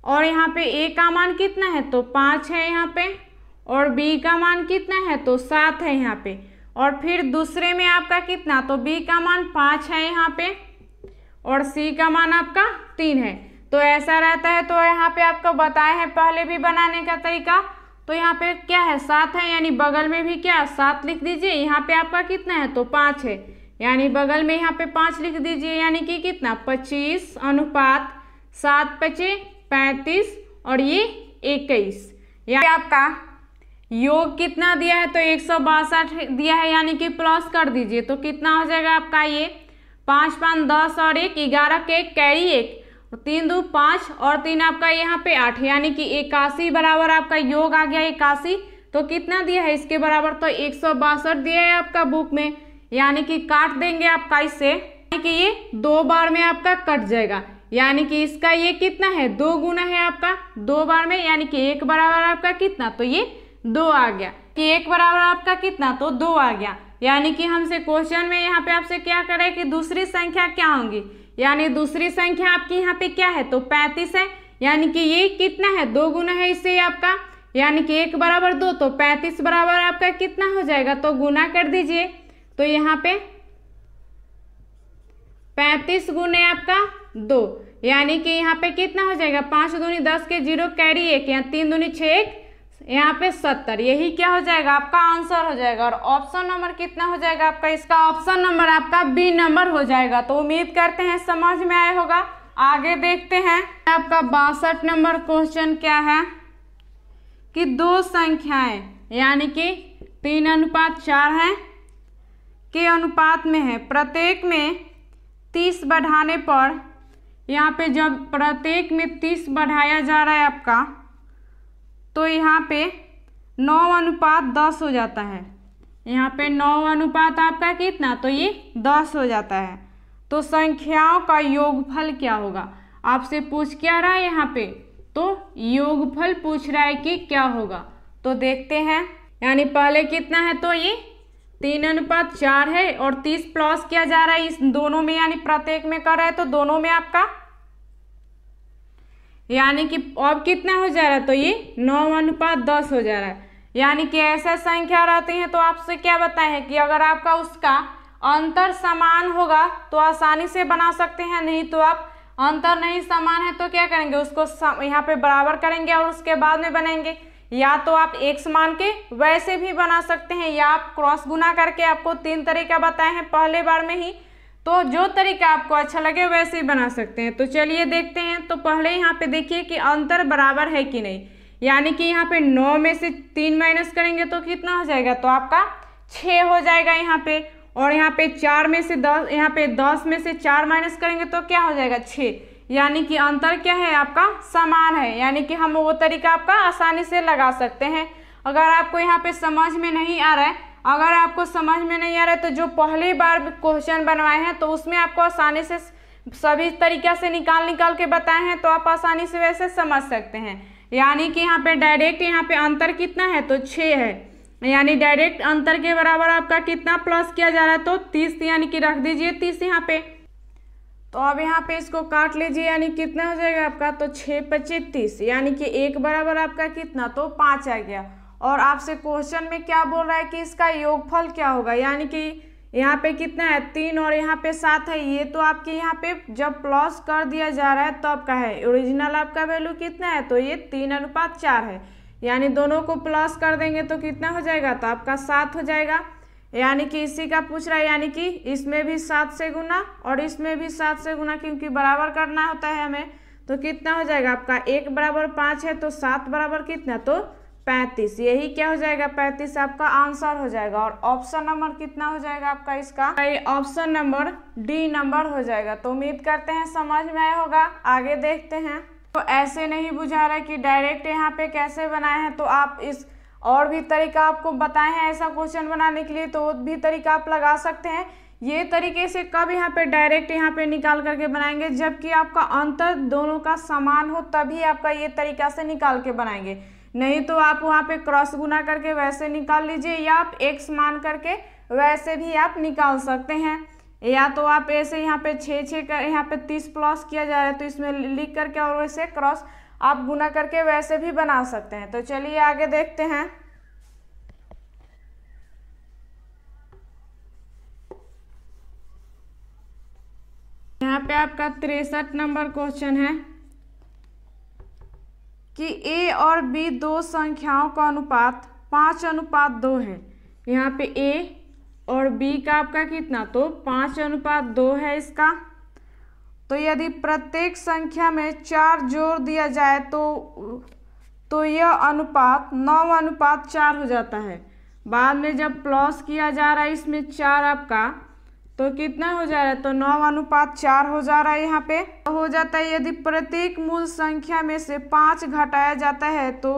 और यहाँ पे a का मान कितना है, तो 5 है यहाँ पे, और b का मान कितना है, तो 7 है यहाँ पे। और फिर दूसरे में आपका कितना, तो b का मान 5 है यहाँ पे और c का मान आपका 3 है। तो ऐसा रहता है। तो यहाँ पे आपको बताए हैं पहले भी बनाने का तरीका। तो यहाँ पे क्या है 7 है, यानी बगल में भी क्या 7 लिख दीजिए। यहाँ पे आपका कितना है, तो 5 है, यानी बगल में यहाँ पे 5 लिख दीजिए, यानी कि कितना 25 अनुपात 7 5 35 और ये 21। यहाँ आपका योग कितना दिया है, तो 162 दिया है, यानी कि प्लस कर दीजिए। तो कितना हो जाएगा आपका ये 5 5 10 और 1 11 के कैरी 1 3 2 5 और 3 आपका यहाँ पे 8, यानी कि 81 बराबर आपका योग आ गया 81। तो कितना दिया है इसके बराबर, तो 162 दिया है आपका बुक में, यानी कि काट देंगे आपका इससे, यानी कि ये 2 बार में आपका कट जाएगा, यानी कि इसका ये कितना है 2 गुना है आपका 2 बार में, यानी कि 1 बराबर आपका कितना, तो ये 2 आ गया, कि 1 बराबर आपका कितना, तो 2 आ गया। यानी कि हमसे क्वेश्चन में यहाँ पे आपसे क्या करे कि दूसरी संख्या क्या होंगी, यानी दूसरी संख्या आपकी यहाँ पे क्या है, तो 35 है, यानी कि ये कितना है 2 गुना है इससे आपका, यानी कि 1 बराबर 2, तो 35 बराबर आपका कितना हो जाएगा, तो गुना कर दीजिए। तो यहाँ पे 35 गुने आपका 2, यानी कि यहाँ पे कितना हो जाएगा 5 दूनी 10 के 0 कैरी 1, यहाँ 3 दूनी 6 1, यहाँ पे 70। यही क्या हो जाएगा आपका आंसर हो जाएगा। और ऑप्शन नंबर कितना हो जाएगा आपका, इसका ऑप्शन नंबर आपका बी नंबर हो जाएगा। तो उम्मीद करते हैं समझ में आया होगा। आगे देखते हैं आपका 62 नंबर क्वेश्चन क्या है कि 2 संख्याएं यानी कि 3 अनुपात 4 है के अनुपात में है, प्रत्येक में 30 बढ़ाने पर, यहाँ पे जब प्रत्येक में 30 बढ़ाया जा रहा है आपका, तो यहाँ पे 9 अनुपात 10 हो जाता है। यहाँ पे 9 अनुपात आपका कितना, तो ये 10 हो जाता है। तो संख्याओं का योगफल क्या होगा, आपसे पूछ क्या रहा है यहाँ पे, तो योगफल पूछ रहा है कि क्या होगा। तो देखते हैं, यानी पहले कितना है, तो ये 3 अनुपात 4 है और 30 प्लस किया जा रहा है इस दोनों में, यानी प्रत्येक में कर रहा है, तो दोनों में आपका यानी कि अब कितना हो जा रहा है, तो ये 9 अनुपात 10 हो जा रहा है। यानी कि ऐसा संख्या रहती है, तो आपसे क्या बताए हैं कि अगर आपका उसका अंतर समान होगा तो आसानी से बना सकते हैं, नहीं तो आप अंतर नहीं समान है तो क्या करेंगे, उसको यहाँ पे बराबर करेंगे और उसके बाद में बनाएंगे। या तो आप x मान के वैसे भी बना सकते हैं, या आप क्रॉस गुना करके, आपको 3 तरीका बताए हैं पहले बार में ही, तो जो तरीका आपको अच्छा लगे वैसे ही बना सकते हैं। तो चलिए देखते हैं। तो पहले यहाँ पे देखिए कि अंतर बराबर है कि नहीं, यानी कि यहाँ पे 9 में से 3 माइनस करेंगे तो कितना हो जाएगा, तो आपका 6 हो जाएगा यहाँ पे, और यहाँ पे 4 में से 10, यहाँ पे 10 में से 4 माइनस करेंगे तो क्या हो जाएगा 6, यानी कि अंतर क्या है आपका समान है, यानी कि हम वो तरीका आपका आसानी से लगा सकते हैं। अगर आपको यहाँ पे समझ में नहीं आ रहा है, अगर आपको समझ में नहीं आ रहा है तो जो पहली बार क्वेश्चन बनवाए हैं तो उसमें आपको आसानी से सभी तरीक़ा से निकाल के बताए हैं, तो आप आसानी से वैसे समझ सकते हैं। यानी कि यहाँ पे डायरेक्ट यहाँ पे अंतर कितना है, तो 6 है, यानी डायरेक्ट अंतर के बराबर आपका कितना प्लस किया जा रहा है, तो 30, यानी कि रख दीजिए 30 यहाँ पे। तो अब यहाँ पे इसको काट लीजिए, यानी कितना हो जाएगा आपका, तो 6 25 30, यानी कि 1 बराबर आपका कितना, तो 5 आ गया। और आपसे क्वेश्चन में क्या बोल रहा है कि इसका योगफल क्या होगा, यानी कि यहाँ पे कितना है 3 और यहाँ पे 7 है, ये तो आपके यहाँ पे जब प्लस कर दिया जा रहा है तब का है, ओरिजिनल आपका वैल्यू कितना है, तो ये 3 अनुपात 4 है, यानी दोनों को प्लस कर देंगे तो कितना हो जाएगा, तो आपका 7 हो जाएगा। यानी कि इसी का पूछ रहा है, यानी कि इसमें भी 7 से गुना और इसमें भी 7 से गुना, क्योंकि बराबर करना होता है हमें। तो कितना हो जाएगा आपका 1 बराबर 5 है, तो 7 बराबर कितना, तो 35। यही क्या हो जाएगा 35 आपका आंसर हो जाएगा। और ऑप्शन नंबर कितना हो जाएगा आपका इसका, ऑप्शन नंबर डी नंबर हो जाएगा। तो उम्मीद करते हैं समझ में आया होगा। आगे देखते हैं। तो ऐसे नहीं बुझा रहा है कि डायरेक्ट यहाँ पे कैसे बनाए हैं, तो आप इस और भी तरीका आपको बताए हैं ऐसा क्वेश्चन बनाने के लिए, तो वो भी तरीका आप लगा सकते हैं। ये तरीके से कब यहाँ पे डायरेक्ट यहाँ पे निकाल करके बनाएंगे, जबकि आपका अंतर दोनों का समान हो, तभी आपका ये तरीका से निकाल के बनाएंगे। नहीं तो आप वहाँ पे क्रॉस गुना करके वैसे निकाल लीजिए, या आप x मान करके वैसे भी आप निकाल सकते हैं, या तो आप ऐसे यहाँ पे 6 कर यहाँ पे 30 प्लस किया जा रहा है तो इसमें लिख करके और वैसे क्रॉस आप गुना करके वैसे भी बना सकते हैं। तो चलिए आगे देखते हैं। यहाँ पे आपका 63 नंबर क्वेश्चन है कि ए और बी दो संख्याओं का अनुपात 5:2 है। यहाँ पे ए और बी का आपका कितना, तो 5:2 है इसका। तो यदि प्रत्येक संख्या में 4 जोड़ दिया जाए तो यह अनुपात 9:4 हो जाता है। बाद में जब प्लस किया जा रहा है इसमें 4 आपका, तो कितना हो जा रहा है, तो 9:4 हो जा रहा है। यहाँ पे हो जाता है यदि प्रत्येक मूल संख्या में से 5 घटाया जाता है तो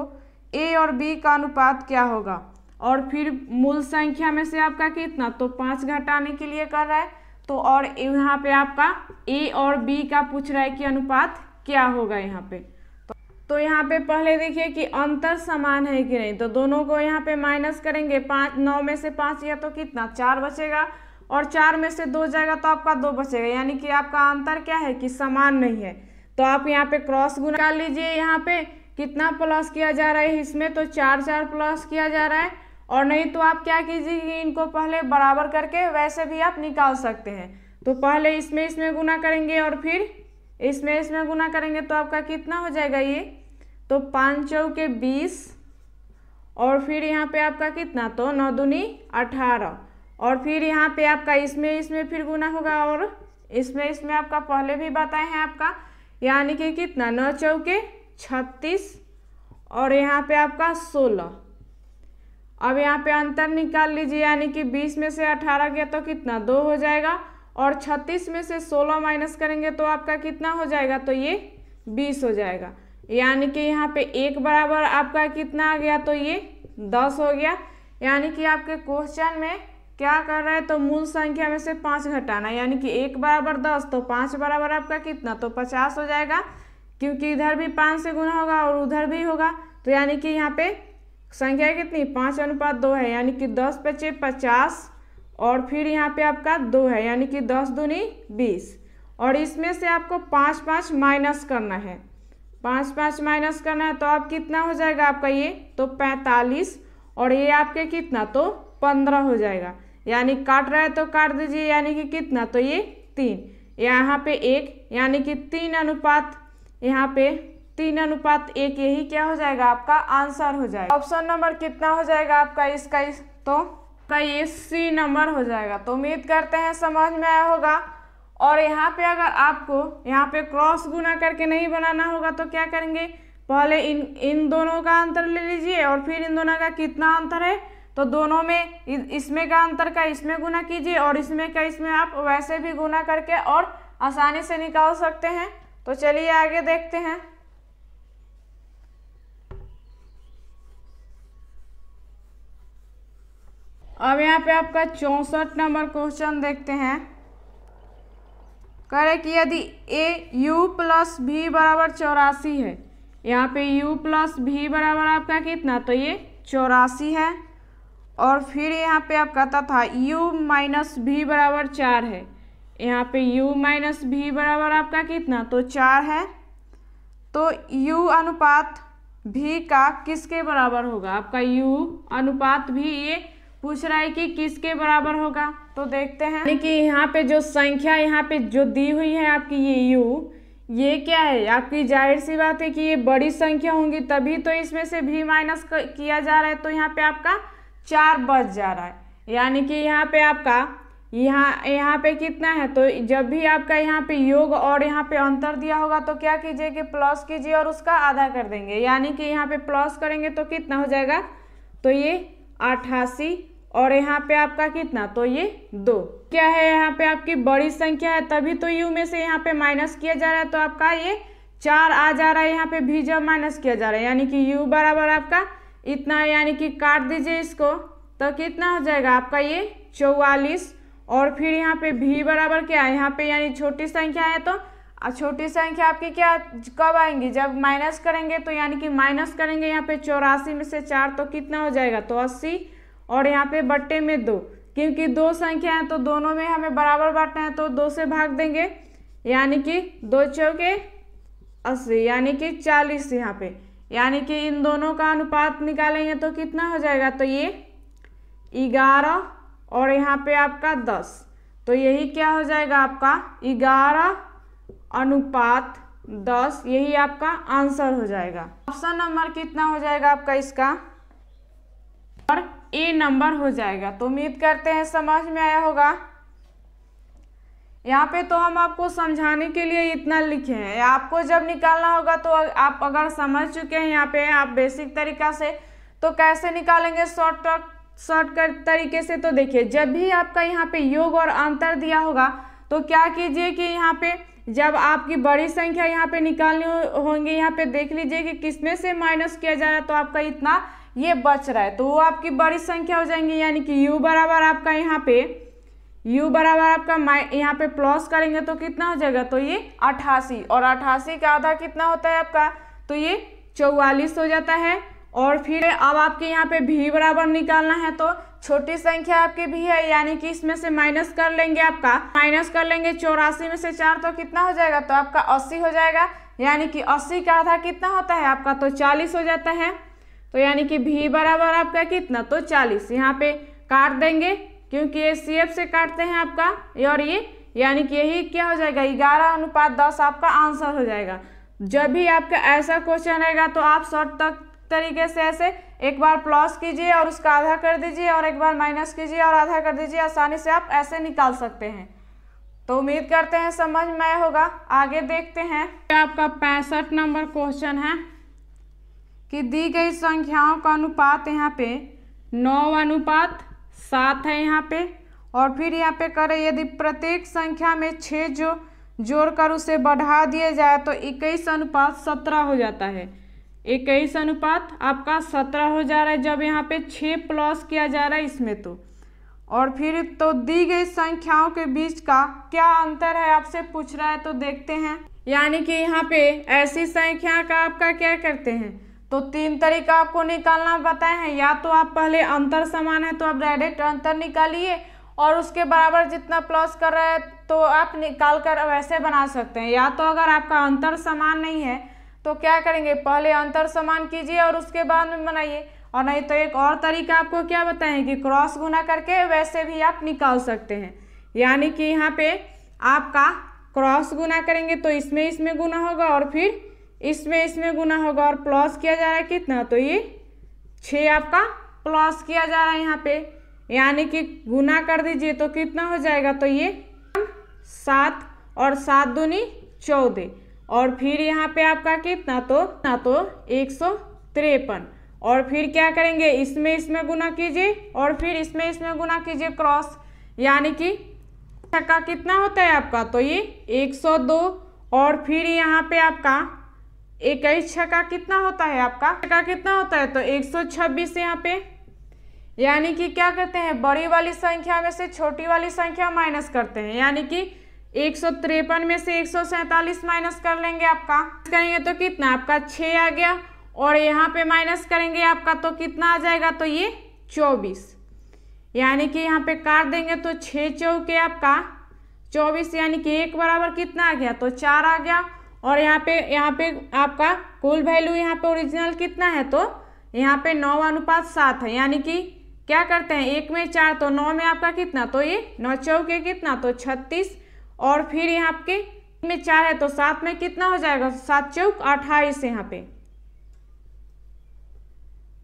ए और बी का अनुपात क्या होगा। और फिर मूल संख्या में से आपका कितना, तो 5 घटाने के लिए कर रहा है, तो और यहाँ पे आपका ए और बी का पूछ रहा है कि अनुपात क्या होगा यहाँ पे। तो यहाँ पे पहले देखिए कि अंतर समान है कि नहीं, तो दोनों को यहाँ पे माइनस करेंगे। 9 में से 5 या तो कितना 4 बचेगा, और 4 में से 2 जाएगा तो आपका 2 बचेगा, यानी कि आपका अंतर क्या है कि समान नहीं है। तो आप यहाँ पे क्रॉस गुना कर लीजिए। यहाँ पे कितना प्लस किया जा रहा है इसमें, तो 4 प्लस किया जा रहा है। और नहीं तो आप क्या कीजिए कि इनको पहले बराबर करके वैसे भी आप निकाल सकते हैं। तो पहले इसमें गुना करेंगे और फिर इसमें गुना करेंगे, तो आपका कितना हो जाएगा ये, तो 5 चौके 20, और फिर यहाँ पे आपका कितना, तो 9 दूनी 18, और फिर यहाँ पे आपका इसमें फिर गुना होगा, और इसमें आपका पहले भी बताए हैं आपका, यानी कि कितना 9 चौके 36, और यहाँ पे आपका 16। अब यहाँ पे अंतर निकाल लीजिए, यानी कि 20 में से 18 गया तो कितना 2 हो जाएगा, और 36 में से 16 माइनस करेंगे तो आपका कितना हो जाएगा, तो ये 20 हो जाएगा। यानी कि यहाँ पे 1 बराबर आपका कितना आ गया, तो ये 10 हो गया। यानी कि आपके क्वेश्चन में क्या कर रहा है, तो मूल संख्या में से 5 घटाना, यानी कि 1 बराबर 10, तो 5 बराबर आपका कितना, तो 50 हो जाएगा, क्योंकि इधर भी 5 से गुना होगा और उधर भी होगा। तो यानी कि यहाँ पे संख्या कितनी 5:2 है, यानी कि 10 × 5 = 50, और फिर यहाँ पे आपका 2 है, यानी कि 10 दूनी 20, और इसमें से आपको 5 माइनस करना है। 5 माइनस करना है तो आप कितना हो जाएगा आपका ये, तो 45, और ये आपके कितना, तो 15 हो जाएगा। यानी काट रहा है तो काट दीजिए, यानी कि कितना, तो ये 3, यहाँ पे 1, यानी कि 3:1, यहाँ पे 3:1, यही क्या हो जाएगा आपका आंसर हो जाएगा। ऑप्शन नंबर कितना हो जाएगा आपका इसका, तो ये सी नंबर हो जाएगा। तो उम्मीद करते हैं समझ में आया होगा। और यहाँ पे अगर आपको यहाँ पे क्रॉस गुना करके नहीं बनाना होगा तो क्या करेंगे, पहले इन दोनों का अंतर ले लीजिए, और फिर इन दोनों का कितना अंतर है, तो दोनों में इसमें का अंतर का इसमें गुना कीजिए, और इसमें का इसमें आप वैसे भी गुना करके और आसानी से निकाल सकते हैं। तो चलिए आगे देखते हैं। अब यहाँ पे आपका 64 नंबर क्वेश्चन देखते हैं। कह रहे कि यदि u + v = 84 है, यहाँ पे u + v बराबर आपका कितना, तो ये 84 है, और फिर यहाँ पे आपका तथा u - v = 4 है, यहाँ पे u - v बराबर आपका कितना, तो 4 है। तो u अनुपात v का किसके बराबर होगा, आपका u अनुपात v ये पूछ रहा है कि किसके बराबर होगा। तो देखते हैं, यानी कि यहाँ पे जो संख्या यहाँ पे जो दी हुई है आपकी ये u, ये क्या है आपकी, जाहिर सी बात है कि ये बड़ी संख्या होंगी, तभी तो इसमें से v माइनस किया जा रहा है, तो यहाँ पे आपका 4 बच जा रहा है। यानी कि यहाँ पे आपका यहाँ पे कितना है, तो जब भी आपका यहाँ पे योग और यहाँ पे अंतर दिया होगा तो क्या कीजिए कि प्लस कीजिए और उसका आधा कर देंगे, यानी कि यहाँ पे प्लस करेंगे तो कितना हो जाएगा, तो ये 88, और यहाँ पे आपका कितना, तो ये 2 क्या है, यहाँ पे आपकी बड़ी संख्या है, तभी तो u में से यहाँ पे माइनस किया जा रहा है, तो आपका ये 4 आ जा रहा है यहाँ पे v जब माइनस किया जा रहा है, यानी कि u बराबर आपका इतना, यानी कि काट दीजिए इसको, तो कितना हो जाएगा आपका ये 44, और फिर यहाँ पे v बराबर क्या है, यहाँ पे यानी छोटी संख्या है, तो छोटी संख्या आपकी क्या कब आएंगी, जब माइनस करेंगे, तो यानी कि माइनस करेंगे यहाँ पे 84 में से 4, तो कितना हो जाएगा, तो 80, और यहाँ पे बट्टे में 2, क्योंकि 2 संख्या है तो दोनों में हमें बराबर बांटना है, तो 2 से भाग देंगे, यानी कि 2 चौके 80, यानी कि 40 यहाँ पे, यानी कि इन दोनों का अनुपात निकालेंगे तो कितना हो जाएगा, तो ये 11, और यहाँ पे आपका 10, तो यही क्या हो जाएगा आपका 11 अनुपात 10, यही आपका आंसर हो जाएगा। ऑप्शन नंबर कितना हो जाएगा आपका इसका, और ए नंबर हो जाएगा। तो उम्मीद करते हैं समझ में आया होगा। यहाँ पे तो हम आपको समझाने के लिए इतना लिखे हैं, आपको जब निकालना होगा तो आप अगर समझ चुके हैं यहाँ पे आप बेसिक तरीका से, तो कैसे निकालेंगे शॉर्टकट तरीके से। तो देखिए, जब भी आपका यहाँ पे योग और अंतर दिया होगा तो क्या कीजिए कि यहाँ पे जब आपकी बड़ी संख्या यहाँ पे निकालनी होंगी, यहाँ पे देख लीजिए कि किसमें से माइनस किया जा रहा है, तो आपका इतना ये बच रहा है, तो वो आपकी बड़ी संख्या हो जाएंगी। यानी कि u बराबर आपका यहाँ पे यहाँ पे प्लस करेंगे तो कितना हो जाएगा, तो ये 88, और 88 का आधा कितना होता है आपका, तो ये 44 हो जाता है। और फिर अब आपके यहाँ पे v बराबर निकालना है, तो छोटी संख्या आपकी v है, यानी कि इसमें से माइनस कर लेंगे 84 में से 4, तो कितना हो जाएगा, तो आपका 80 हो जाएगा। यानी कि 80 का आधा कितना होता है आपका, तो 40 हो जाता है। तो यानी कि v बराबर आपका कितना, तो 40। यहाँ पे काट देंगे क्योंकि ये CF से काटते हैं आपका, और ये यानी कि यही क्या हो जाएगा, 11:10 आपका आंसर हो जाएगा। जब भी आपका ऐसा क्वेश्चन रहेगा तो आप शॉर्ट तरीके से ऐसे एक बार प्लस कीजिए और उसका आधा कर दीजिए, और एक बार माइनस कीजिए और आधा कर दीजिए, आसानी से आप ऐसे निकाल सकते हैं। तो उम्मीद करते हैं समझ में आया होगा। आगे देखते हैं, आपका 65 नंबर क्वेश्चन है कि दी गई संख्याओं का अनुपात यहाँ पे 9:7 है यहाँ पे, और फिर यहाँ पे करें यदि प्रत्येक संख्या में 6 जो जोड़कर उसे बढ़ा दिया जाए तो 21:17 हो जाता है। 21 आपका 17 हो जा रहा है जब यहाँ पे 6 प्लस किया जा रहा है इसमें। तो और फिर तो दी गई संख्याओं के बीच का क्या अंतर है आपसे पूछ रहा है, तो देखते हैं। यानी कि यहाँ पे ऐसी संख्या का आपका क्या करते हैं, तो 3 तरीका आपको निकालना बताए हैं। या तो आप पहले अंतर समान है तो आप डायरेक्ट अंतर निकालिए, और उसके बराबर जितना प्लस कर रहा है तो आप निकाल कर वैसे बना सकते हैं। या तो अगर आपका अंतर समान नहीं है तो क्या करेंगे, पहले अंतर समान कीजिए और उसके बाद में बनाइए। और नहीं तो एक और तरीका आपको क्या बताएं कि क्रॉस गुना करके वैसे भी आप निकाल सकते हैं। यानी कि यहाँ पे आपका क्रॉस गुना करेंगे तो इसमें गुना होगा, और फिर इसमें गुना होगा, और प्लस किया जा रहा है कितना, तो ये 6 आपका प्लस किया जा रहा है यहाँ पे। यानी कि गुना कर दीजिए तो कितना हो जाएगा, तो ये 7 और 7 दूनी 14, और फिर यहाँ पे आपका कितना, तो 153। और फिर क्या करेंगे, इसमें गुना कीजिए और फिर इसमें गुना कीजिए क्रॉस। यानी कि का कितना होता है आपका, तो ये 102, और फिर यहाँ पे आपका 21 छक्का कितना होता है आपका, छक्का कितना होता है, तो 126 यहाँ पे। यानी कि क्या करते हैं, बड़ी वाली संख्या में से छोटी वाली संख्या माइनस करते हैं। यानी कि 153 में से 147 माइनस कर लेंगे आपका, करेंगे तो कितना आपका 6 आ गया, और यहाँ पे माइनस करेंगे आपका तो कितना आ जाएगा, तो ये 24। यानी कि यहाँ पे काट देंगे तो 6 चौके आपका 24, यानी कि 1 बराबर कितना आ गया, तो 4 आ गया। और यहाँ पे आपका कुल वैल्यू यहाँ पे ओरिजिनल कितना है, तो यहाँ पे 9:7 है। यानी कि क्या करते हैं, 1 में 4 तो 9 में आपका कितना, तो ये 9 चौके कितना, तो 36, और फिर यहाँ पे में 4 है तो 7 में कितना हो जाएगा, 7 चौक 28। यहाँ पे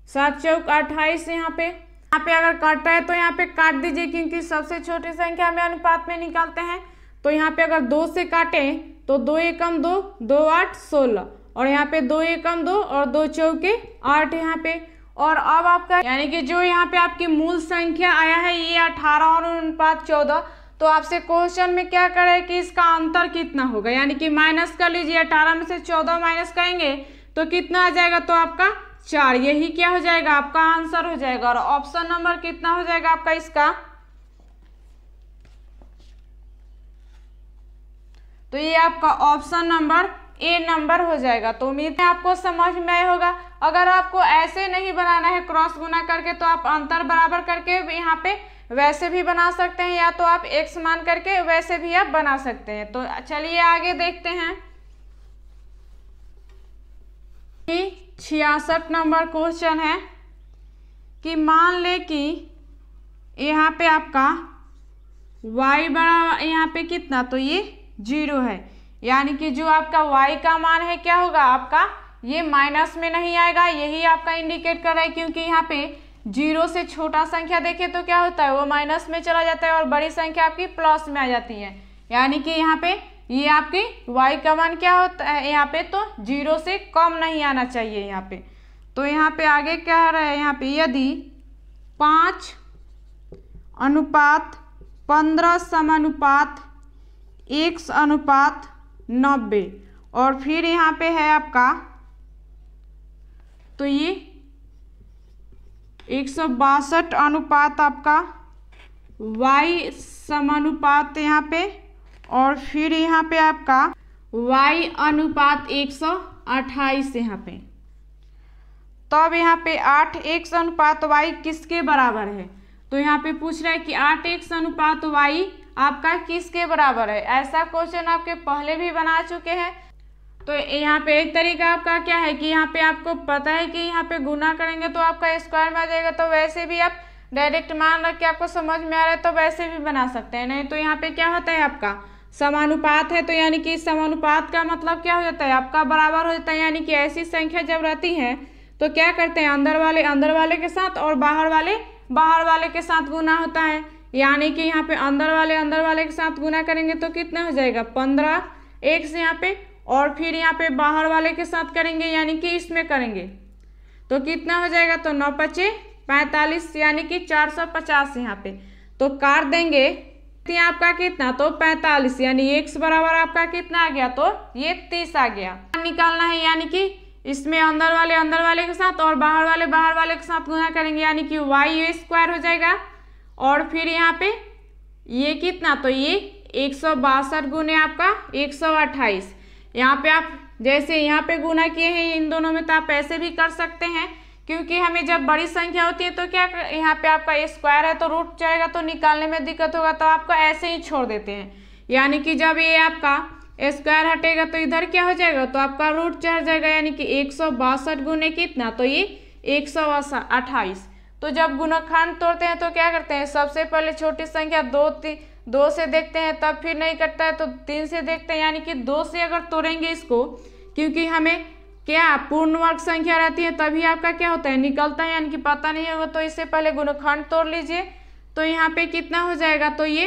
7 चौक 28 यहाँ पे अगर काटा है तो यहाँ पे काट दीजिए, क्योंकि सबसे छोटी संख्या में अनुपात में निकालते हैं। तो यहाँ पे अगर 2 से काटें तो 2 एकम 2, 2 8 16, और यहाँ पे 2 एकम 2 और 2 चौके 8 यहाँ पे। और अब आपका यानी कि जो यहाँ पे आपकी मूल संख्या आया है ये 18 और अनुपात 14। तो आपसे क्वेश्चन में क्या करे कि इसका अंतर कितना होगा, यानी कि माइनस कर लीजिए, 18 में से 14 माइनस करेंगे तो कितना आ जाएगा, तो आपका 4। यही क्या हो जाएगा, आपका आंसर हो जाएगा। और ऑप्शन नंबर कितना हो जाएगा आपका इसका, तो ये आपका ऑप्शन नंबर ए नंबर हो जाएगा। तो उम्मीद है आपको समझ में आया होगा। अगर आपको ऐसे नहीं बनाना है क्रॉस गुना करके तो आप अंतर बराबर करके यहाँ पे वैसे भी बना सकते हैं, या तो आप एक समान करके वैसे भी आप बना सकते हैं। तो चलिए आगे देखते हैं कि 66 नंबर क्वेश्चन है कि मान ले कि यहाँ पे आपका y बराबर यहाँ पे कितना, तो ये 0 है। यानी कि जो आपका y का मान है क्या होगा आपका, ये माइनस में नहीं आएगा। यही आपका इंडिकेट कर रहा है, क्योंकि यहाँ पे 0 से छोटा संख्या देखे तो क्या होता है, वो माइनस में चला जाता है और बड़ी संख्या आपकी प्लस में आ जाती है। यानी कि यहाँ पे ये आपकी y का मान क्या होता है यहाँ पे, तो 0 से कम नहीं आना चाहिए यहाँ पे। तो यहाँ पे आगे क्या आ रहा है, यहाँ पे यदि 5:15 समानुपात 1:90 और फिर यहाँ पे है आपका, तो ये 162 अनुपात आपका y समानुपात यहाँ पे, और फिर यहाँ पे आपका y अनुपात 128 यहाँ पे। तब यहाँ पे 8x अनुपात y किसके बराबर है, तो यहाँ पे पूछ रहा है कि 8x अनुपात y आपका किसके बराबर है। ऐसा क्वेश्चन आपके पहले भी बना चुके हैं। तो यहाँ पे एक तरीका आपका क्या है कि यहाँ पे आपको पता है कि यहाँ पे गुना करेंगे तो आपका स्क्वायर में आ जाएगा, तो वैसे भी आप डायरेक्ट मान रख के आपको समझ में आ रहा है तो वैसे भी बना सकते हैं। नहीं तो यहाँ पे क्या होता है आपका समानुपात है, तो यानी कि समानुपात का मतलब क्या हो जाता है आपका बराबर हो जाता है। यानी कि ऐसी संख्या जब रहती है तो क्या करते हैं, अंदर वाले के साथ और बाहर वाले के साथ गुना होता है। यानी कि यहाँ पे अंदर वाले के साथ गुना करेंगे तो कितना हो जाएगा 15x यहाँ पे, और फिर यहाँ पे बाहर वाले के साथ करेंगे यानी कि इसमें करेंगे तो कितना हो जाएगा, तो 9×5 = 45 यानी कि 450 यहाँ पे। तो काट देंगे आपका कितना, तो 45 यानी x बराबर आपका कितना आ गया, तो ये 30 आ गया। निकालना है यानी कि इसमें अंदर वाले के साथ और बाहर वाले के साथ गुना करेंगे यानी कि y² हो जाएगा। और फिर यहाँ पे ये कितना, तो ये 162 गुने आपका 128। यहाँ पे आप जैसे यहाँ पे गुना किए हैं इन दोनों में, तो आप ऐसे भी कर सकते हैं, क्योंकि हमें जब बड़ी संख्या होती है तो क्या यहाँ पे आपका स्क्वायर है तो रूट चढ़ेगा तो निकालने में दिक्कत होगा, तो आपको ऐसे ही छोड़ देते हैं। यानी कि जब ये आपका स्क्वायर हटेगा तो इधर क्या हो जाएगा, तो आपका रूट चढ़ जाएगा। यानी कि 162 गुने कितना, तो ये 128। तो जब गुणनखंड तोड़ते हैं तो क्या करते हैं, सबसे पहले छोटी संख्या 2 से देखते हैं, तब फिर नहीं कटता है तो 3 से देखते हैं। यानी कि 2 से अगर तोड़ेंगे इसको, क्योंकि हमें क्या पूर्ण वर्ग संख्या रहती है तभी आपका क्या होता है निकलता है, यानी कि पता नहीं होगा। तो इससे पहले गुणनखंड तोड़ लीजिए, तो यहाँ पे कितना हो जाएगा, तो ये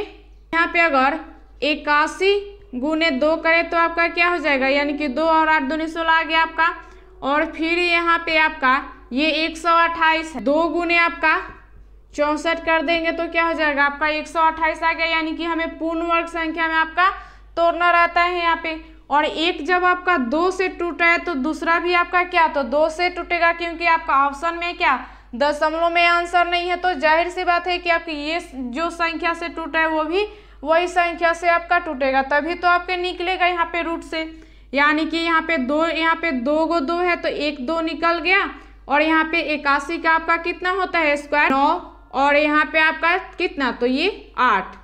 यहाँ पे अगर 81 गुने 2 करें तो आपका क्या हो जाएगा, यानी कि 2 और 8 दूनी 16 आ गया आपका। और फिर यहाँ पे आपका ये 128 है, 2 गुने आपका 64 कर देंगे तो क्या हो जाएगा आपका 128 आ गया। यानी कि हमें पूर्ण वर्ग संख्या में आपका तोड़ना रहता है यहाँ पे। और एक जब आपका 2 से टूटा है तो दूसरा भी आपका क्या, तो 2 से टूटेगा, क्योंकि आपका ऑप्शन में क्या दशमलव में आंसर नहीं है, तो जाहिर सी बात है कि आपकी ये जो संख्या से टूटा है वो भी वही संख्या से आपका टूटेगा, तभी तो आपके निकलेगा यहाँ पे रूट से। यानी कि यहाँ पे 2 गो 2 है तो 1 2 निकल गया, और यहाँ पे 81 का आपका कितना होता है स्क्वायर 9, और यहाँ पे आपका कितना, तो ये 8।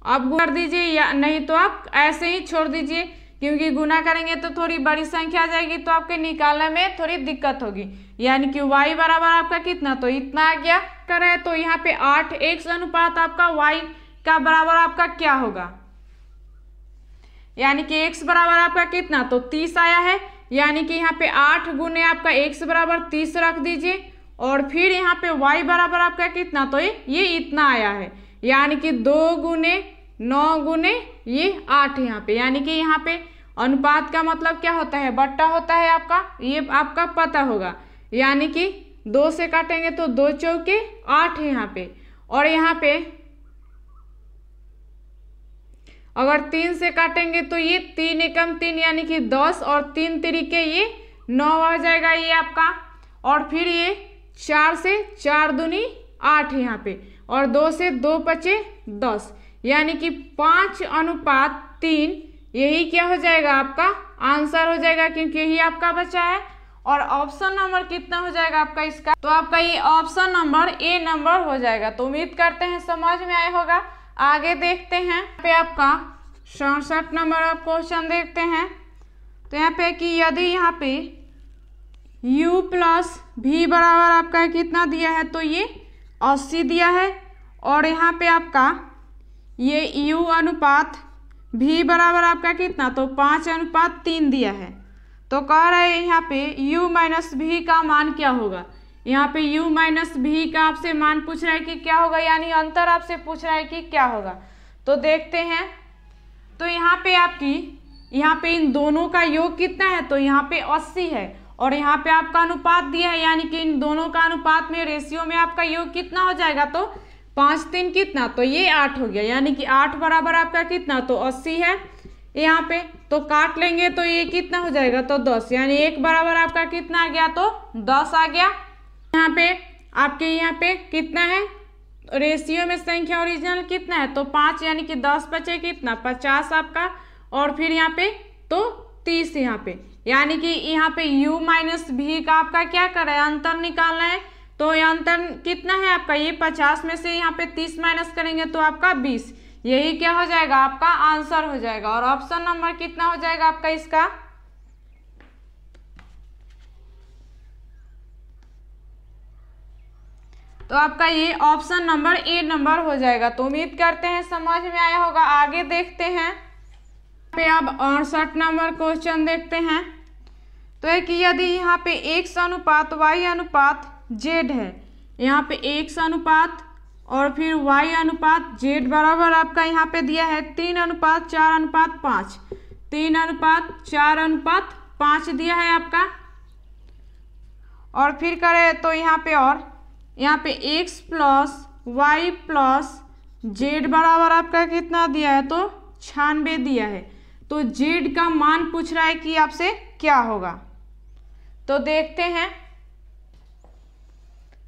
अब गुणा कर दीजिए, या नहीं तो आप ऐसे ही छोड़ दीजिए, क्योंकि गुना करेंगे तो थोड़ी बड़ी संख्या आ जाएगी तो आपके निकालने में थोड़ी दिक्कत होगी। यानी कि y बराबर आपका कितना, तो इतना आ गया करे, तो यहाँ पे 8x अनुपात आपका y का बराबर आपका क्या होगा, यानी कि x बराबर आपका कितना, तो 30 आया है। यानी कि यहाँ पे 8 गुने आपका x बराबर 30 रख दीजिए, और फिर यहाँ पे y बराबर आपका कितना, तो ये इतना आया है। यानी कि 2 गुने 9 गुने ये 8 यहाँ पे। यानी कि यहाँ पे अनुपात का मतलब क्या होता है, बट्टा होता है आपका, ये आपका पता होगा। यानी कि 2 से काटेंगे तो 2 चौके 8 है यहाँ पे, और यहाँ पे अगर 3 से काटेंगे तो ये 3 एकम 3 यानी कि 10, और 3 तरीके ये 9 आ जाएगा ये आपका। और फिर ये 4 से 4 दूनी 8 है यहाँ पे, और 2 से 2 बचे 10, यानी कि 5:3 यही क्या हो जाएगा आपका आंसर हो जाएगा, क्योंकि यही आपका बचा है। और ऑप्शन नंबर कितना हो जाएगा आपका इसका, तो आपका ये ऑप्शन नंबर ए नंबर हो जाएगा। तो उम्मीद करते हैं समझ में आया होगा। आगे देखते हैं, यहाँ पे आपका 67 नंबर आप क्वेश्चन देखते हैं। तो यहाँ पे कि यदि यहाँ पे u + v बराबर आपका कितना दिया है, तो ये 80 दिया है, और यहाँ पे आपका ये u अनुपात भी बराबर आपका कितना, तो 5:3 दिया है। तो कह रहे हैं यहाँ पे u माइनस भी का मान क्या होगा। यहाँ पे u माइनस भी का आपसे मान पूछ रहा है कि क्या होगा, यानी अंतर आपसे पूछ रहा है कि क्या होगा। तो देखते हैं। तो यहाँ पे यहाँ पे इन दोनों का योग कितना है, तो यहाँ पे 80 है और यहाँ पे आपका अनुपात दिया है, यानी कि इन दोनों का अनुपात में रेशियो में आपका योग कितना हो जाएगा, तो 5×3 कितना, तो ये 8 हो गया, यानी कि 8 बराबर आपका कितना, तो 80 है यहाँ पे। तो काट लेंगे तो ये कितना हो जाएगा, तो 10, यानी 1 बराबर आपका कितना आ गया, तो 10 आ गया। यहाँ पे आपके यहाँ पे कितना है, रेशियो में संख्या ओरिजिनल कितना है, तो 5, यानी कि 10 बचे कितना, 50 आपका, और फिर यहाँ पे तो 30 यहाँ पे, यानी कि यहाँ पे u माइनस भी का आपका क्या कर रहा है, अंतर निकालना है। तो ये अंतर कितना है आपका, ये 50 में से यहाँ पे 30 माइनस करेंगे तो आपका 20, यही क्या हो जाएगा, आपका आंसर हो जाएगा। और ऑप्शन नंबर कितना हो जाएगा आपका इसका, तो आपका ये ऑप्शन नंबर ए नंबर हो जाएगा। तो उम्मीद करते हैं समझ में आया होगा। आगे देखते हैं पे अब 68 नंबर क्वेश्चन देखते हैं। तो है कि यदि यहाँ पे x अनुपात y अनुपात z है, यहाँ पे x अनुपात और फिर y अनुपात z बराबर आपका यहाँ पे दिया है 3:4:5, 3:4:5 दिया है आपका। और फिर करें तो यहाँ पे और यहाँ पे x plus y plus z बराबर आपका कितना दिया है, तो 96 दिया है। तो z का मान पूछ रहा है कि आपसे क्या होगा। तो देखते हैं,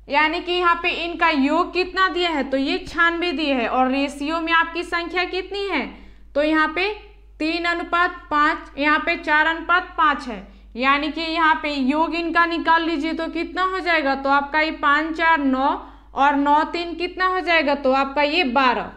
यानी कि यहाँ पे इनका योग कितना दिया है, तो ये 96 दिए है और रेशियो में आपकी संख्या कितनी है, तो यहाँ पे 3:5, यहाँ पे 4:5 है, यानी कि यहाँ पे योग इनका निकाल लीजिए तो कितना हो जाएगा, तो आपका ये 5 4 9 और 9 3 कितना हो जाएगा, तो आपका ये 12,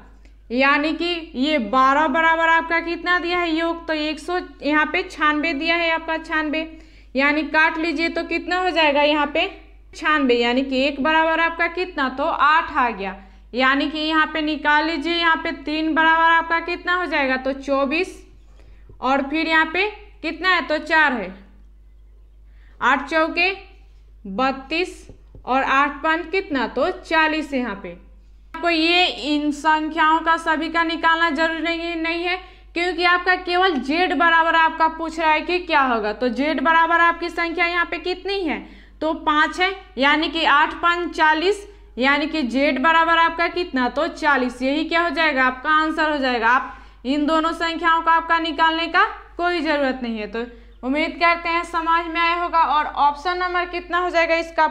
यानी कि ये 12 बराबर आपका कितना दिया है योग, तो 100 यहाँ पे 96 दिया है आपका 96, यानी काट लीजिए तो कितना हो जाएगा यहाँ पे 96, यानी कि 1 बराबर आपका कितना, तो 8 आ गया, यानी कि यहाँ पे निकाल लीजिए, यहाँ पे 3 बराबर आपका कितना हो जाएगा, तो 24, और फिर यहाँ पे कितना है, तो 4 है, 8 चौके 32 और 8 5 कितना, तो 40 है। यहाँ पे आपको ये इन संख्याओं का सभी का निकालना जरूरी नहीं है, क्योंकि आपका केवल z बराबर आपका पूछ रहा है कि क्या होगा। तो z बराबर आपकी संख्या यहाँ पे कितनी है, तो 5 है, यानी कि 8 5 40, यानी कि z बराबर आपका कितना, तो 40, यही क्या हो जाएगा, आपका आंसर हो जाएगा। आप इन दोनों संख्याओं का आपका निकालने का कोई जरूरत नहीं है। तो उम्मीद करते हैं समझ में आया होगा। और ऑप्शन नंबर कितना हो जाएगा इसका,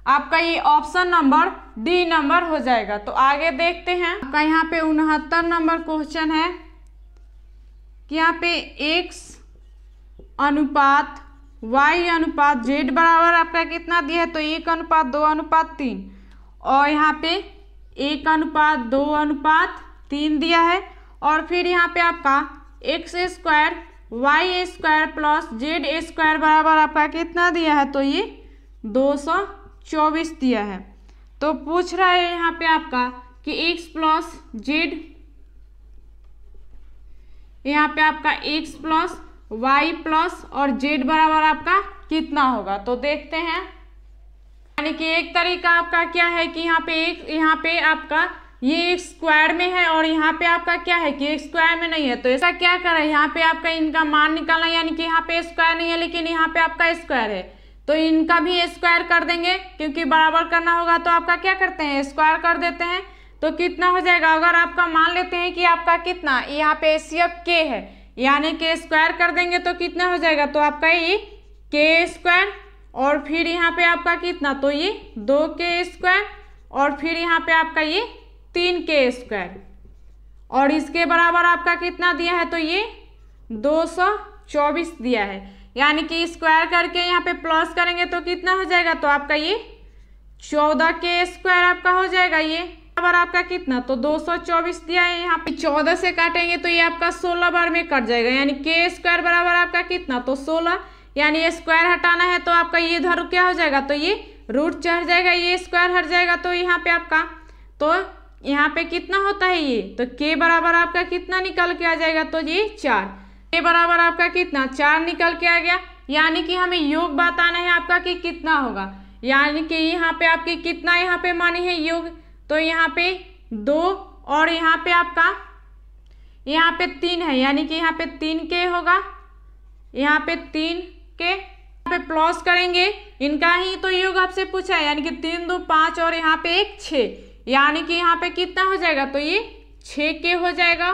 आपका ये ऑप्शन नंबर डी नंबर हो जाएगा। तो आगे देखते हैं, आपका यहाँ पे 69 नंबर क्वेश्चन है कि यहाँ पे x अनुपात y अनुपात z बराबर आपका कितना दिया है, तो 1:2:3, और यहाँ पे 1:2:3 दिया है। और फिर यहाँ पे आपका x² y² प्लस z² बराबर आपका कितना दिया है, तो ये 224 दिया है। तो पूछ रहा है यहाँ पे आपका कि x प्लस z, यहाँ पे आपका x प्लस y प्लस और z बराबर आपका कितना होगा। तो देखते हैं, यानी कि एक तरीका आपका क्या है कि यहाँ पे आपका ये x स्क्वायर में है और यहाँ पे आपका क्या है कि x स्क्वायर में नहीं है। तो ऐसा क्या करें, यहाँ पे आपका इनका मान निकालना, यानी कि यहाँ पे स्क्वायर नहीं है लेकिन यहाँ पे आपका स्क्वायर है, तो इनका भी स्क्वायर कर देंगे, क्योंकि बराबर करना होगा तो आपका क्या करते हैं, स्क्वायर कर देते हैं। तो कितना हो जाएगा, अगर आपका मान लेते हैं कि आपका कितना यहाँ पे HCF k है, यानी कि स्क्वायर कर देंगे तो कितना हो जाएगा, तो आपका ये k², और फिर यहाँ पे आपका कितना, तो ये 2k², और फिर यहाँ पे आपका ये 3k², और इसके बराबर आपका कितना दिया है, तो ये 224 दिया है, यानी कि स्क्वायर करके यहाँ पे प्लस करेंगे तो कितना हो जाएगा, तो आपका ये 14k² आपका हो जाएगा। ये बराबर आपका कितना, तो 224 दिया है, यहाँ पे 14 से काटेंगे तो ये आपका 16 बार में कट जाएगा, यानी k² बराबर आपका कितना, तो 16, यानी ये स्क्वायर हटाना है तो आपका ये इधर क्या हो जाएगा, तो ये रूट चढ़ जाएगा, ये स्क्वायर हट जाएगा, तो यहाँ पे आपका तो यहाँ पे कितना होता है ये, तो k बराबर आपका कितना निकल के आ जाएगा, तो ये 4। k बराबर आपका कितना 4 निकल के आ गया। यानी कि हमें योग बताना है आपका कि कितना होगा, यानी कि यहाँ पे आपकी कितना यहाँ पे माने है योग, तो यहाँ पे 2 और यहाँ पे आपका यहाँ पे 3 है, यानी कि यहाँ पे 3k होगा, यहाँ पे 3k, यहाँ पे प्लस करेंगे इनका ही तो योग आपसे पूछा है, यानी कि 3 2 5 और यहाँ पे 1 6, यानी कि यहाँ पे कितना हो जाएगा, तो ये 6k हो जाएगा।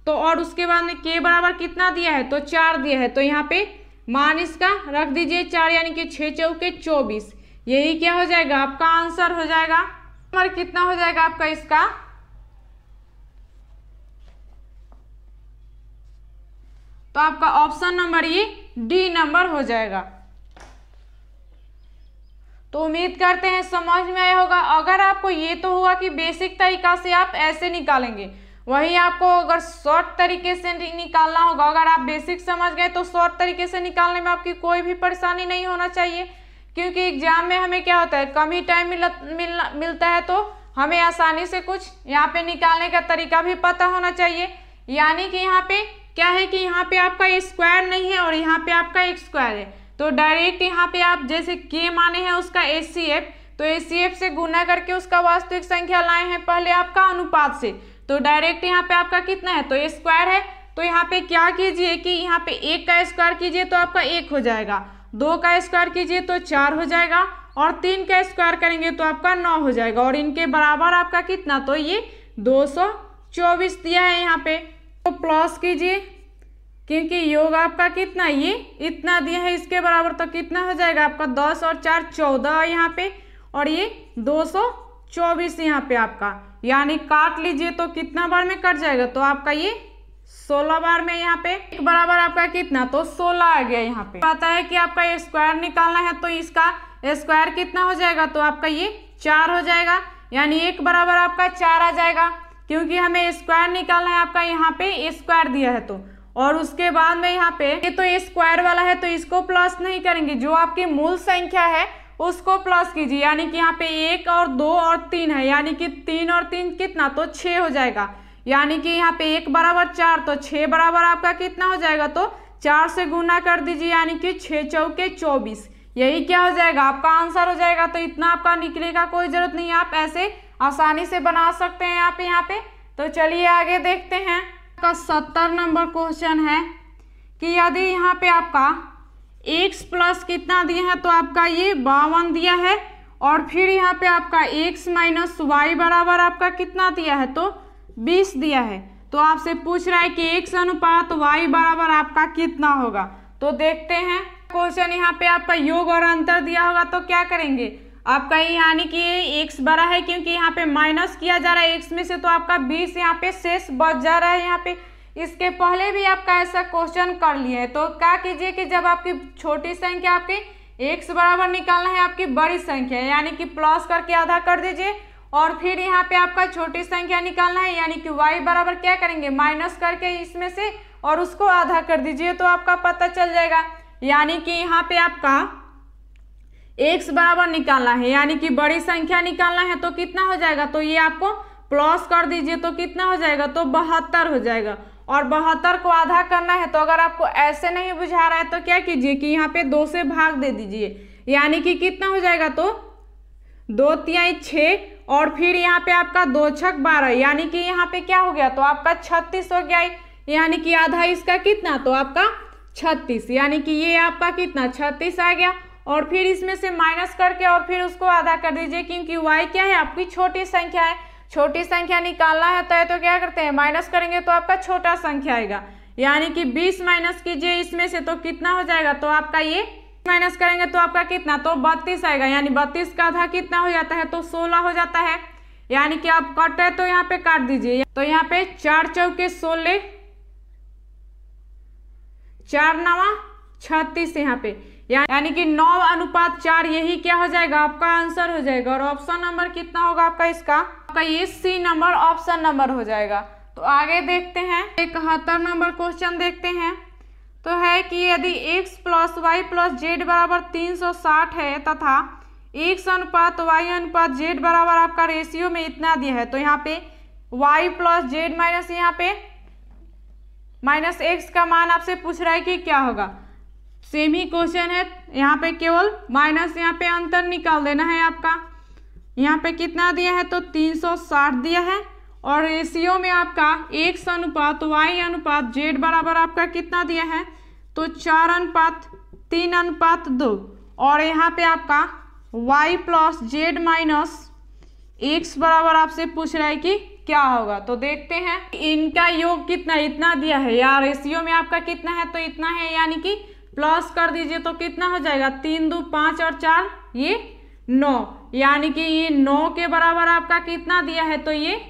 तो और उसके बाद में k बराबर कितना दिया है, तो 4 दिया है, तो यहाँ पे मान इसका रख दीजिए 4, यानी कि 6 चौके 24, यही क्या हो जाएगा आपका आंसर हो जाएगा। नंबर कितना हो जाएगा आपका इसका, तो आपका ऑप्शन नंबर ये डी नंबर हो जाएगा। तो उम्मीद करते हैं समझ में आया होगा। अगर आपको ये तो हुआ कि बेसिक तरीका से आप ऐसे निकालेंगे, वही आपको अगर शॉर्ट तरीके से निकालना होगा, अगर आप बेसिक समझ गए तो शॉर्ट तरीके से निकालने में आपकी कोई भी परेशानी नहीं होना चाहिए, क्योंकि एग्जाम में हमें क्या होता है कम ही टाइम मिलता है, तो हमें आसानी से कुछ यहाँ पे निकालने का तरीका भी पता होना चाहिए। यानी कि यहाँ पे क्या है कि यहाँ पे आपका स्क्वायर नहीं है और यहाँ पे आपका एक स्क्वायर है, तो डायरेक्ट यहाँ पे आप जैसे k माने हैं उसका HCF, तो HCF से गुना करके उसका वास्तविक संख्या लाए हैं पहले आपका अनुपात से, तो डायरेक्ट यहाँ पे आपका कितना है, तो स्क्वायर है, तो यहाँ पे क्या कीजिए कि यहाँ पे 1 का स्क्वायर कीजिए तो आपका 1 हो जाएगा, 2 का स्क्वायर कीजिए तो 4 हो जाएगा, और 3 का स्क्वायर करेंगे तो आपका 9 हो जाएगा, और इनके बराबर आपका कितना, तो ये 224 दिया है यहाँ पे, तो प्लस कीजिए क्योंकि योग आपका कितना ये इतना दिया है, इसके बराबर तो कितना हो जाएगा आपका 10 और 4 14 यहाँ पे, और ये 224 यहाँ पे आपका, यानी काट लीजिए तो कितना बार में कट जाएगा, तो आपका ये 16 बार में यहाँ पे एक बराबर आपका कितना, तो 16 आ गया। यहाँ पे पता है कि आपका स्क्वायर निकालना है, तो इसका स्क्वायर कितना हो जाएगा, तो आपका ये 4 हो जाएगा, यानी 1 बराबर आपका 4 आ जाएगा, क्योंकि हमें स्क्वायर निकालना है आपका, यहाँ पे स्क्वायर दिया है तो, और उसके बाद में यहाँ पे ये तो स्क्वायर वाला है तो इसको प्लस नहीं करेंगे, जो आपकी मूल संख्या है उसको प्लस कीजिए, यानी कि यहाँ पे 1 और 2 और 3 है, यानी कि 3 और 3 कितना, तो 6 हो जाएगा, यानी कि यहाँ पे 1 बराबर 4, तो 6 बराबर आपका कितना हो जाएगा, तो 4 से गुना कर दीजिए, यानी कि 6 चौके 24, यही क्या हो जाएगा आपका आंसर हो जाएगा। तो इतना आपका निकलने का कोई जरूरत नहीं है, आप ऐसे आसानी से बना सकते हैं आप यहाँ पे। तो चलिए आगे देखते हैं। आपका 70 नंबर क्वेश्चन है कि यदि यहाँ पे आपका x प्लस कितना दिया है, तो आपका ये 52 दिया है, और फिर यहाँ पे आपका x माइनस वाई बराबर आपका कितना दिया है, तो 20 दिया है। तो आपसे पूछ रहा है कि x अनुपात y बराबर आपका कितना होगा। तो देखते हैं क्वेश्चन, यहाँ पे आपका योग और अंतर दिया होगा, तो क्या करेंगे आपका यानी कि ये x बड़ा है, क्योंकि यहाँ पे माइनस किया जा रहा है x में से, तो आपका 20 यहाँ पे शेष बच जा रहा है। यहाँ पे इसके पहले भी आपका ऐसा क्वेश्चन कर लिए है। तो क्या कीजिए कि जब आपकी छोटी संख्या आपकी x बराबर निकालना है आपकी बड़ी संख्या, यानी कि प्लस करके आधा कर दीजिए, और फिर यहाँ पे आपका छोटी संख्या निकालना है, यानी कि y बराबर क्या करेंगे माइनस करके इसमें से और उसको आधा कर दीजिए, तो आपका पता चल जाएगा। यानी कि यहाँ पे आपका x बराबर निकालना है, यानी कि बड़ी संख्या निकालना है, तो कितना हो जाएगा, तो ये आपको प्लस कर दीजिए, तो कितना हो जाएगा, तो 72 हो जाएगा। और 72 को आधा करना है, तो अगर आपको ऐसे नहीं बुझा रहा है तो क्या कीजिए कि यहाँ पे 2 से भाग दे दीजिए, यानी कि कितना हो जाएगा, तो 2 तिहाई 6, और फिर यहाँ पे आपका 2 छक 12, यानी कि यहाँ पे क्या हो गया, तो आपका 36 हो गया, यानी कि आधा इसका कितना, तो आपका 36, यानी कि ये आपका कितना 36 आ गया। और फिर इसमें से माइनस करके और फिर उसको आधा कर दीजिए, क्योंकि y क्या है आपकी छोटी संख्या है, छोटी संख्या निकालना है तो क्या करते हैं माइनस करेंगे तो आपका छोटा संख्या आएगा, यानी कि 20 माइनस कीजिए इसमें से, तो कितना हो जाएगा, तो आपका ये माइनस करेंगे तो आपका कितना, तो 32 आएगा, यानी 32 का आधा कितना हो जाता है, तो 16 हो जाता है। यानी कि आप कट है तो यहाँ पे काट दीजिए, तो यहाँ पे 4 चौके 16, 4 9 36 यहाँ पे, यानी कि 9 अनुपात 4, यही क्या हो जाएगा आपका आंसर हो जाएगा। और ऑप्शन नंबर कितना होगा आपका इसका, आपका ये सी नंबर ऑप्शन नंबर हो जाएगा। तो आगे देखते हैं 71 नंबर क्वेश्चन देखते हैं। तो है कि यदि x plus Y plus Z बराबर 360 है तथा x अनुपात y अनुपात z बराबर आपका रेशियो में इतना दिया है, तो यहाँ पे y प्लस जेड माइनस यहाँ पे माइनस एक्स का मान आपसे पूछ रहा है कि क्या होगा। सेम ही क्वेश्चन है, यहाँ पे केवल माइनस यहाँ पे अंतर निकाल देना है आपका। यहाँ पे कितना दिया है तो 360 दिया है और रेशियो में आपका x अनुपात y अनुपात z बराबर आपका कितना दिया है तो 4:3:2 और यहाँ पे आपका y plus Z minus x बराबर आपसे पूछ रहा है कि क्या होगा। तो देखते हैं इनका योग कितना, इतना दिया है या रेशियो में आपका कितना है तो इतना है, यानी कि प्लस कर दीजिए तो कितना हो जाएगा 3 2 5 और 4 ये 9, यानी कि ये 9 के बराबर आपका कितना दिया है तो ये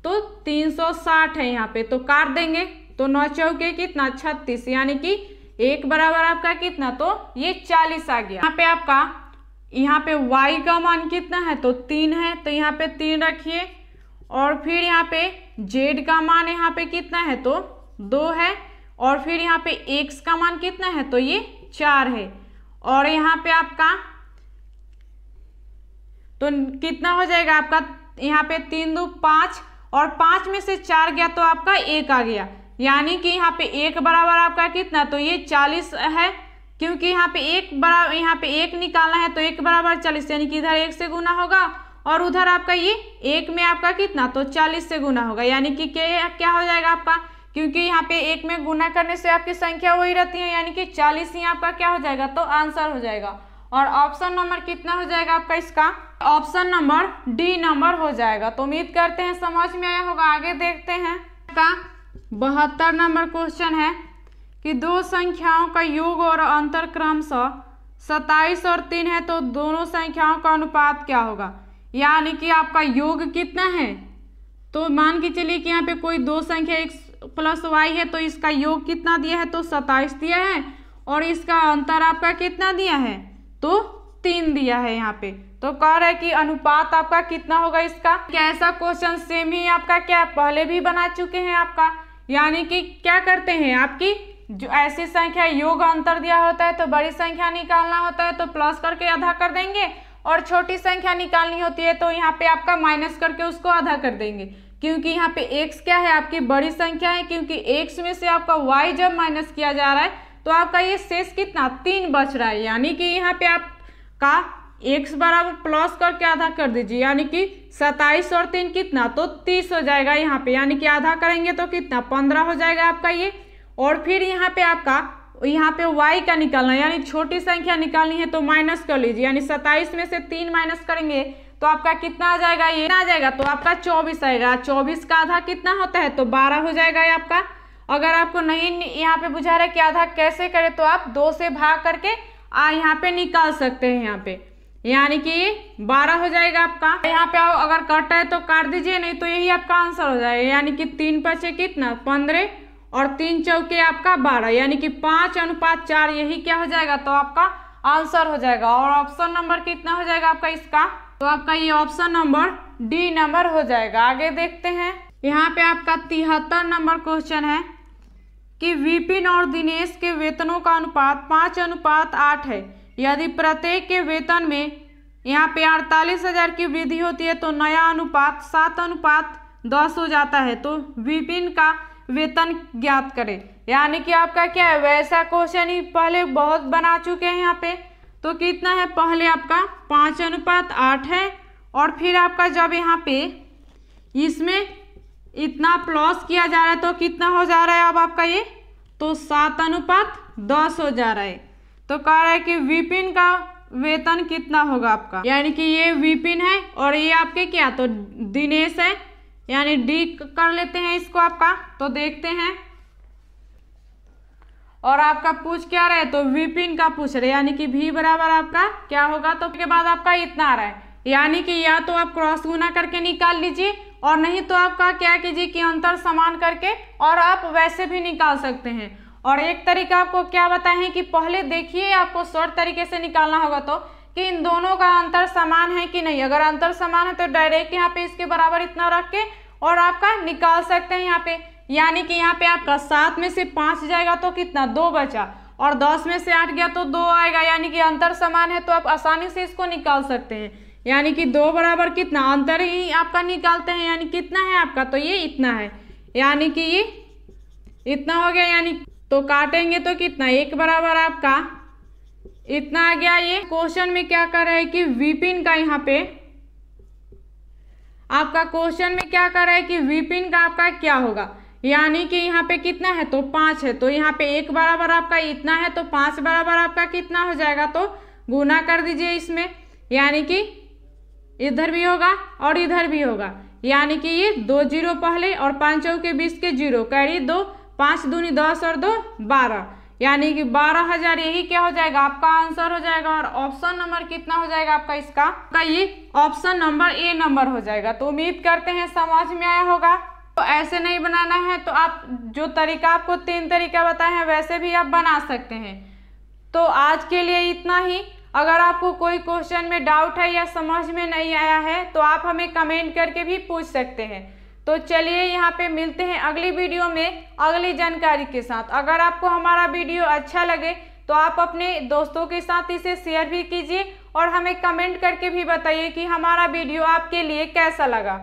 तो 360 है यहाँ पे, तो काट देंगे तो 9 चौके कितना 36, यानी कि 1 बराबर आपका कितना तो ये 40 आ गया। यहाँ पे आपका यहाँ पे y का मान कितना है तो 3 है, तो यहाँ पे 3 रखिए और फिर यहाँ पे z का मान यहाँ पे कितना है तो 2 है और फिर यहाँ पे x का मान कितना है तो ये 4 है और यहाँ पे आपका तो कितना हो जाएगा आपका यहाँ पे 3 2 5 और 5 में से 4 गया तो आपका 1 आ गया, यानी कि यहाँ पे 1 बराबर आपका कितना तो ये 40 है, क्योंकि यहाँ पे 1 बराबर यहाँ पे 1 निकालना है तो 1 बराबर 40, यानी कि इधर 1 से गुना होगा और उधर आपका ये 1 में आपका कितना तो 40 से गुना होगा, यानी कि क्या हो जाएगा आपका, क्योंकि यहाँ पे 1 में गुना करने से आपकी संख्या वही रहती है, यानी कि 40 ही आपका क्या हो जाएगा तो आंसर हो जाएगा। और ऑप्शन नंबर कितना हो जाएगा आपका इसका, ऑप्शन नंबर डी नंबर हो जाएगा। तो उम्मीद करते हैं समझ में आया होगा। आगे देखते हैं का 72 नंबर क्वेश्चन है कि दो संख्याओं का योग और अंतर क्रमशः 27 और 3 है, तो दोनों संख्याओं का अनुपात क्या होगा। यानी कि आपका योग कितना है, तो मान के चलिए कि यहाँ पे कोई दो संख्या x प्लस y है, तो इसका योग कितना दिया है तो 27 दिया है और इसका अंतर आपका कितना दिया है तो 3 दिया है यहाँ पे। तो कह रहा है कि अनुपात आपका कितना होगा इसका। क्या ऐसा क्वेश्चन सेम ही आपका क्या पहले भी बना चुके हैं आपका, यानी कि क्या करते हैं आपकी जो ऐसी संख्या योग अंतर दिया होता है तो बड़ी संख्या निकालना होता है तो प्लस करके आधा कर देंगे और छोटी संख्या निकालनी होती है तो यहाँ पे आपका माइनस करके उसको आधा कर देंगे, क्योंकि यहाँ पे x क्या है आपकी बड़ी संख्या है, क्योंकि x में से आपका y जब माइनस किया जा रहा है तो आपका ये शेष कितना 3 बच रहा है, यानी कि यहाँ पे आपका x बराबर प्लस करके आधा कर दीजिए, यानी कि 27 और 3 कितना तो 30 हो जाएगा यहाँ पे, यानी कि आधा करेंगे तो कितना 15 हो जाएगा आपका ये। और फिर यहाँ पे आपका यहाँ पे y का निकालना यानी छोटी संख्या निकालनी है तो माइनस कर लीजिए, यानी 27 में से 3 माइनस करेंगे तो आपका कितना आ जाएगा, ये आ जाएगा तो आपका 24 आएगा। 24 का आधा कितना होता है तो 12 हो जाएगा ये आपका। अगर आपको नहीं यहाँ पे बुझा रहा है कि आधा कैसे करें तो आप 2 से भाग करके यहाँ पे निकाल सकते हैं यहाँ पे, यानी कि ये 12 हो जाएगा आपका। यहाँ पे अगर कटा है तो काट दीजिए, नहीं तो यही आपका आंसर हो जाएगा, यानी कि 3 बचे कितना 15 और 3 चौके आपका 12, यानी कि 5:4 यही क्या हो जाएगा तो आपका आंसर हो जाएगा। और ऑप्शन नंबर कितना हो जाएगा आपका इसका, तो आपका ये ऑप्शन नंबर डी नंबर हो जाएगा। आगे देखते हैं यहाँ पे आपका 73 नंबर क्वेश्चन है कि विपिन और दिनेश के वेतनों का अनुपात 5:8 है। यदि प्रत्येक के वेतन में यहाँ पे 48,000 की वृद्धि होती है तो नया अनुपात 7:10 हो जाता है, तो विपिन का वेतन ज्ञात करें। यानी कि आपका क्या है वैसा क्वेश्चन ही पहले बहुत बना चुके हैं यहाँ पे। तो कितना है पहले आपका 5:8 है और फिर आपका जब यहाँ पे इसमें इतना प्लस किया जा रहा है तो कितना हो जा रहा है अब आपका ये तो 7:10 हो जा रहा है। तो कह रहा है कि विपिन का वेतन कितना होगा आपका, यानी कि ये विपिन है और ये आपके क्या तो दिनेश है, यानी डी कर लेते हैं इसको आपका। तो देखते हैं और आपका पूछ क्या रहा है तो विपिन का पूछ रहे, यानी कि v बराबर आपका क्या होगा तो के बाद आपका इतना आ रहा है, यानी कि या तो आप क्रॉस गुना करके निकाल लीजिए और नहीं तो आपका क्या कीजिए कि अंतर समान करके और आप वैसे भी निकाल सकते हैं। और एक तरीका आपको क्या बताएं कि पहले देखिए आपको शॉर्ट तरीके से निकालना होगा तो कि इन दोनों का अंतर समान है कि नहीं। अगर अंतर समान है तो डायरेक्ट यहाँ पे इसके बराबर इतना रख के और आपका निकाल सकते हैं यहाँ पे, यानी कि यहाँ पे आपका 7 में से 5 जाएगा तो कितना 2 बचा और 10 में से 8 गया तो 2 आएगा, यानी कि अंतर समान है, तो आप आसानी से इसको निकाल सकते हैं। यानी कि 2 बराबर कितना, अंतर ही आपका निकालते हैं, यानी कितना है आपका, तो ये इतना है, यानी कि ये इतना हो गया। यानी तो काटेंगे तो कितना, 1 बराबर आपका इतना आ गया। ये क्वेश्चन में क्या कर रहा है कि विपिन का, यहाँ पे आपका क्वेश्चन में क्या कर रहा है कि विपिन का आपका क्या होगा, यानी कि यहाँ पे कितना है, तो 5 है, तो यहाँ पे 1 बराबर आपका इतना है, तो 5 बराबर आपका कितना हो जाएगा, तो गुना कर दीजिए इसमें, यानी कि इधर भी होगा और इधर भी होगा, यानी कि ये 2 जीरो पहले और 5 चौके 20 के जीरो, कैरी 2, 5 दूनी 10 और 2 12, यानी कि 12,000 यही क्या हो जाएगा, आपका आंसर हो जाएगा। और ऑप्शन नंबर कितना हो जाएगा आपका इसका, ये ऑप्शन नंबर ए नंबर हो जाएगा। तो उम्मीद करते हैं समझ में आया होगा। तो ऐसे नहीं बनाना है तो आप जो तरीका, आपको 3 तरीका बताए हैं वैसे भी आप बना सकते हैं। तो आज के लिए इतना ही। अगर आपको कोई क्वेश्चन में डाउट है या समझ में नहीं आया है तो आप हमें कमेंट करके भी पूछ सकते हैं। तो चलिए यहाँ पे मिलते हैं अगली वीडियो में अगली जानकारी के साथ। अगर आपको हमारा वीडियो अच्छा लगे तो आप अपने दोस्तों के साथ इसे शेयर भी कीजिए और हमें कमेंट करके भी बताइए कि हमारा वीडियो आपके लिए कैसा लगा।